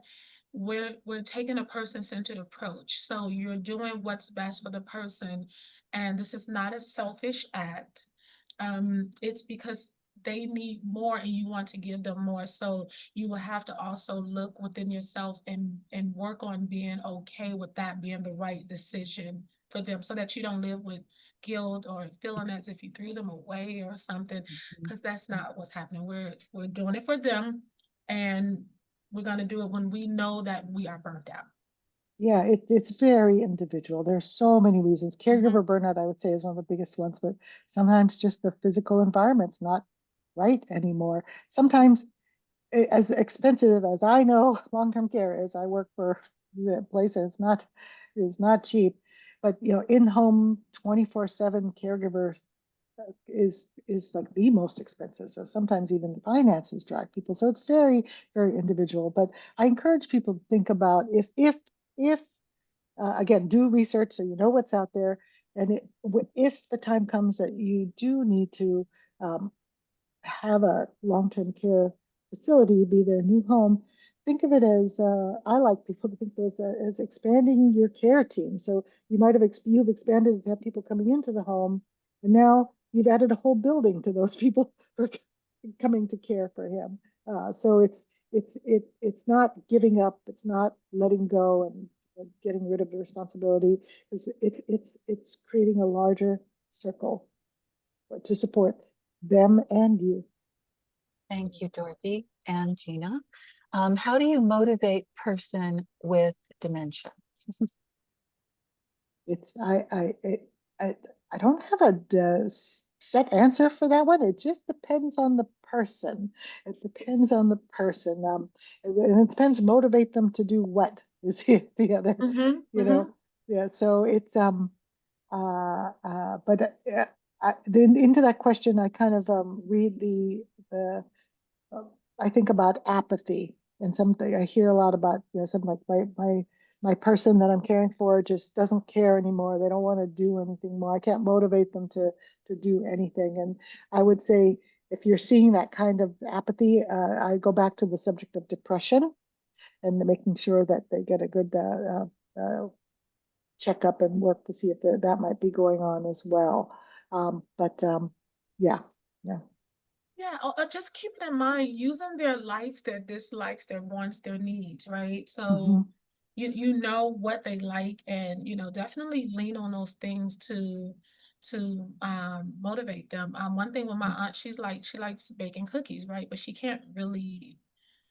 we're taking a person-centered approach. So you're doing what's best for the person, and this is not a selfish act. It's because they need more and you want to give them more. So you will have to also look within yourself and work on being okay with that being the right decision for them so that you don't live with guilt or feeling as if you threw them away or something, Mhm. because that's not what's happening. We're doing it for them, and we're going to do it when we know that we are burnt out. Yeah, it's very individual. There's so many reasons. Mhm. Caregiver burnout, I would say, is one of the biggest ones, but sometimes just the physical environment's not right anymore. Sometimes, as expensive as I know long-term care is, I work for the place and it's not cheap, but in-home 24/7 caregivers is like the most expensive. So sometimes even the finances drive people. So it's very, very individual. But I encourage people to think about if again, do research so you know what's out there. And if the time comes that you do need to um, have a long-term care facility be their new home, think of it as I like people to think of this as expanding your care team. So you've expanded it to have people coming into the home, and now you've added a whole building to those people who are coming to care for him. So it's not giving up, it's not letting go and getting rid of the responsibility. It's creating a larger circle to support them and you. Thank you, Dorothy and Gina. How do you motivate person with dementia? It's I I don't have a set answer for that one. It just depends on the person. It depends on the person. And it depends. Motivate them to do what is the other, Mhm. you know. Mhm. Yeah. So it's but then into that question, I kind of read the uh, I think about apathy and something I hear a lot about, something like my person that I'm caring for just doesn't care anymore. They don't want to do anything more. I can't motivate them to do anything. And I would say if you're seeing that kind of apathy, I go back to the subject of depression and making sure that they get a good checkup and work to see if that might be going on as well. But yeah, yeah. Yeah, just keeping in mind using their likes, their dislikes, their wants, their needs, right? Hmm. So you know what they like, and definitely lean on those things to motivate them. One thing with my aunt, she likes baking cookies, right? But she can't really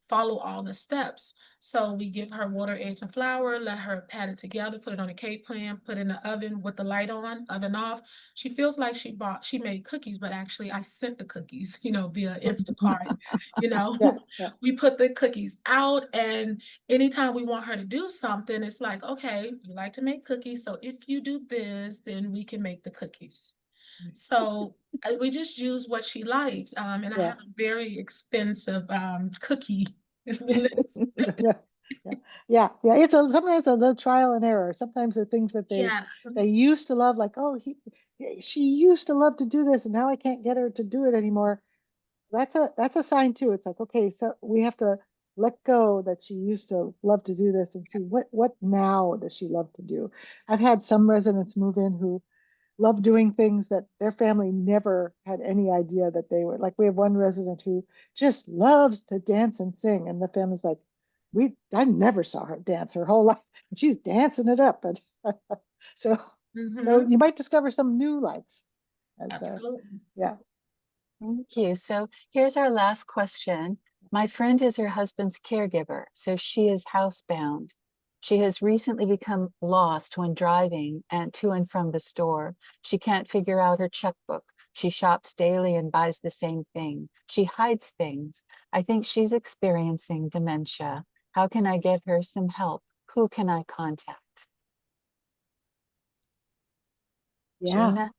follow all the steps. So we give her water, eggs, and flour, let her pat it together, put it on a cake pan, put it in the oven with the light on, oven off. She feels like she made cookies, but actually I sent the cookies, via Instacart. You Yeah, know, yeah. we put the cookies out, and anytime we want her to do something, it's like, okay, you like to make cookies. So if you do this, then we can make the cookies. So we just use what she likes. And I Yeah. have a very expensive cookie list. Yeah, yeah, yeah, yeah. It's sometimes a little trial and error. Sometimes the things that they Yeah. they used to love, like, oh, she used to love to do this and now I can't get her to do it anymore. That's a sign too. It's like, okay, so we have to let go that she used to love to do this and see what now does she love to do. I've had some residents move in who love doing things that their family never had any idea that they were. Like we have one resident who just loves to dance and sing, and the family's like, I never saw her dance her whole life. And she's dancing it up. And so Mm-hmm. you might discover some new likes as Absolutely. yeah. Thank you. So here's our last question. My friend is her husband's caregiver, so she is housebound. She has recently become lost when driving and to and from the store. She can't figure out her checkbook. She shops daily and buys the same thing. She hides things. I think she's experiencing dementia. How can I get her some help? Who can I contact? Yeah. Gina?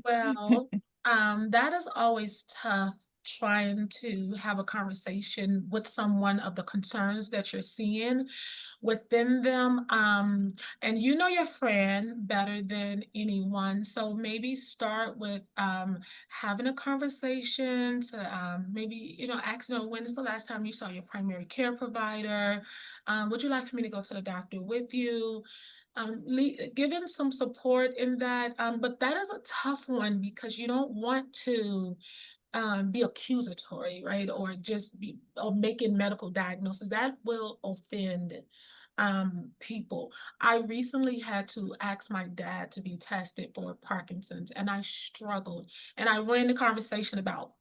Well, that is always tough trying to have a conversation with someone of the concerns that you're seeing within them. And you know your friend better than anyone. So maybe start with having a conversation to maybe, ask them, when is the last time you saw your primary care provider? Would you like for me to go to the doctor with you? Give him some support in that. But that is a tough one because you don't want to be accusatory, right? Or just be or making medical diagnosis that will offend people. I recently had to ask my dad to be tested for Parkinson's, and I struggled. And I ran the conversation about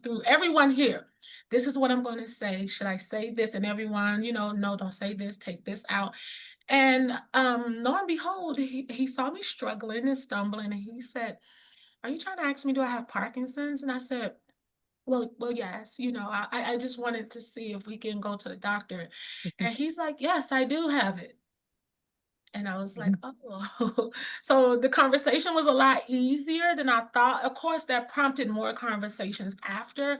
through everyone here. This is what I'm going to say. Should I say this? And everyone, no, don't say this. Take this out. And lo and behold, he saw me struggling and stumbling, and he said, "Are you trying to ask me, do I have Parkinson's?" And I said, well, yes, I just wanted to see if we can go to the doctor. And he's like, "Yes, I do have it." And I was like, "Oh." So the conversation was a lot easier than I thought. Of course, that prompted more conversations after,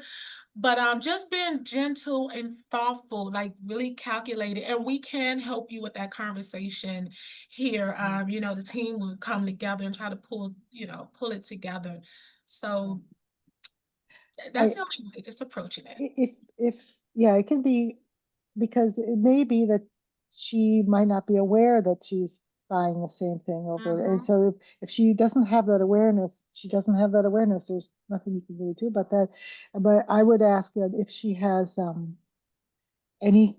but just being gentle and thoughtful, like really calculated, and we can help you with that conversation here. The team will come together and try to pull it together. So that's I the only way, just approaching it. if yeah, it can be because it may be that she might not be aware that she's buying the same thing over. And Mhm. so if she doesn't have that awareness, she doesn't have that awareness, there's nothing you can really do about that. But I would ask that if she has any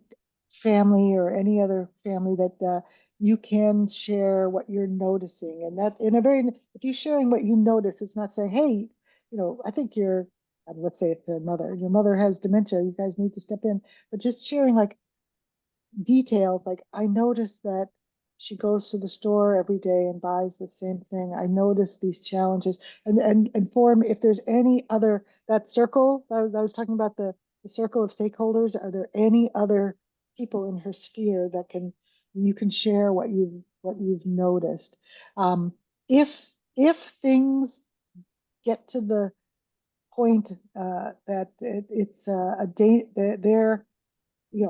family or any other family that you can share what you're noticing. And that in a very, if you're sharing what you notice, it's not saying, hey, I think let's say it's your mother has dementia, you guys need to step in, but just sharing like details. Like I noticed that she goes to the store every day and buys the same thing. I noticed these challenges and inform if there's any other that circle that I was talking about the circle of stakeholders. Are there any other people in her sphere that you can share what you've noticed? Um, if things get to the point that it's they're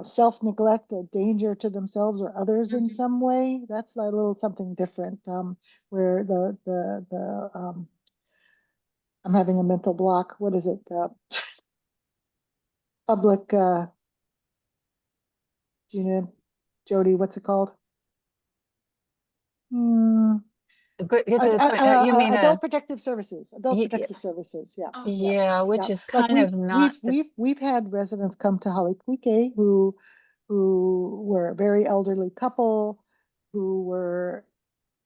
self-neglect, a danger to themselves or others in Mhm. some way, that's a little something different. Where I'm having a mental block. What is it? Public, Gina, Jody, what's it called? Hmm. Get to the point. You mean Adult protective services. Adult y- protective services. Yeah, Oh, yeah, yeah, yeah. which is Like kind of not the. we've had residents come to Halikuike who were a very elderly couple who were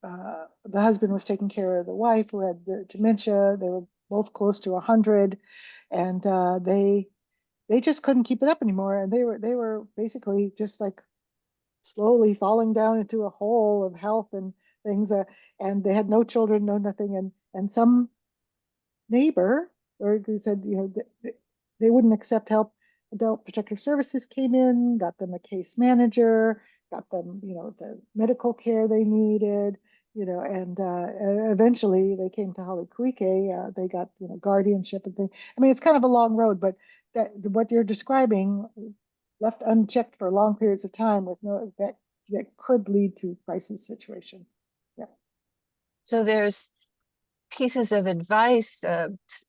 the husband was taking care of the wife who had the dementia. They were both close to 100, and they just couldn't keep it up anymore. And they were basically just like slowly falling down into a hole of health and things. And they had no children, no nothing. And some neighbor or who said, they wouldn't accept help. Adult Protective Services came in, got them a case manager, got them, the medical care they needed, and eventually they came to Halikuike. They got, guardianship and things. I mean, it's kind of a long road, but that what you're describing, left unchecked for long periods of time with no that could lead to crisis situation. Yeah. So there's pieces of advice,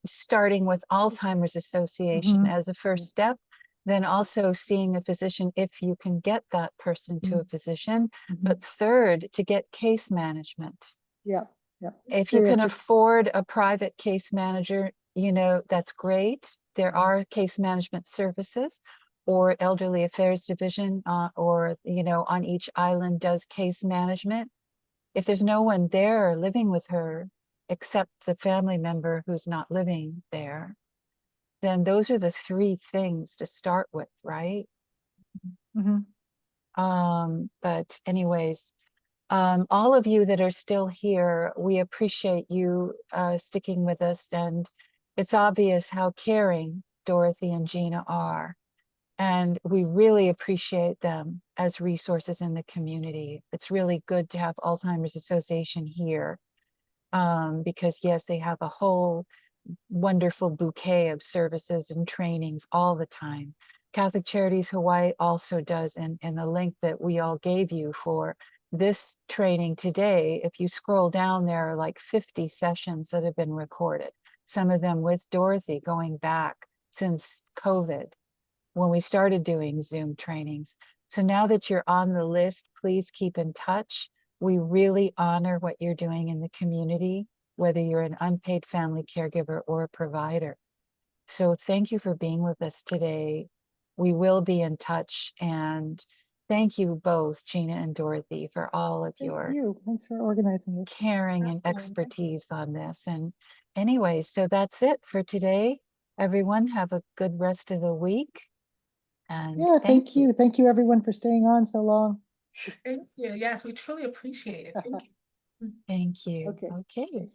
starting with Alzheimer's Association as a first step, then also seeing a physician if you can get that person to a physician. But third, to get case management. Yeah, yeah. If you can afford a private case manager, you know, that's great. There are case management services, or elderly affairs division, or, you know, on each island does case management. If there's no one there living with her, except the family member who's not living there, then those are the three things to start with, right? But anyways, all of you that are still here, we appreciate you sticking with us, and it's obvious how caring Dorothy and Gina are. And we really appreciate them as resources in the community. It's really good to have Alzheimer's Association here, because yes, they have a whole wonderful bouquet of services and trainings all the time. Catholic Charities Hawaii also does, and the link that we all gave you for this training today, if you scroll down, there are like 50 sessions that have been recorded, some of them with Dorothy going back since COVID, when we started doing Zoom trainings. So now that you're on the list, please keep in touch. We really honor what you're doing in the community, whether you're an unpaid family caregiver or a provider. So thank you for being with us today. We will be in touch, and thank you both, Gina and Dorothy, for all of your Thanks for organizing this. caring and expertise on this. And anyway, so that's it for today. Everyone have a good rest of the week. And Yeah, thank you. Thank you, everyone, for staying on so long. Thank you. Yes, we truly appreciate it. Thank you. Thank you. Okay. Okay.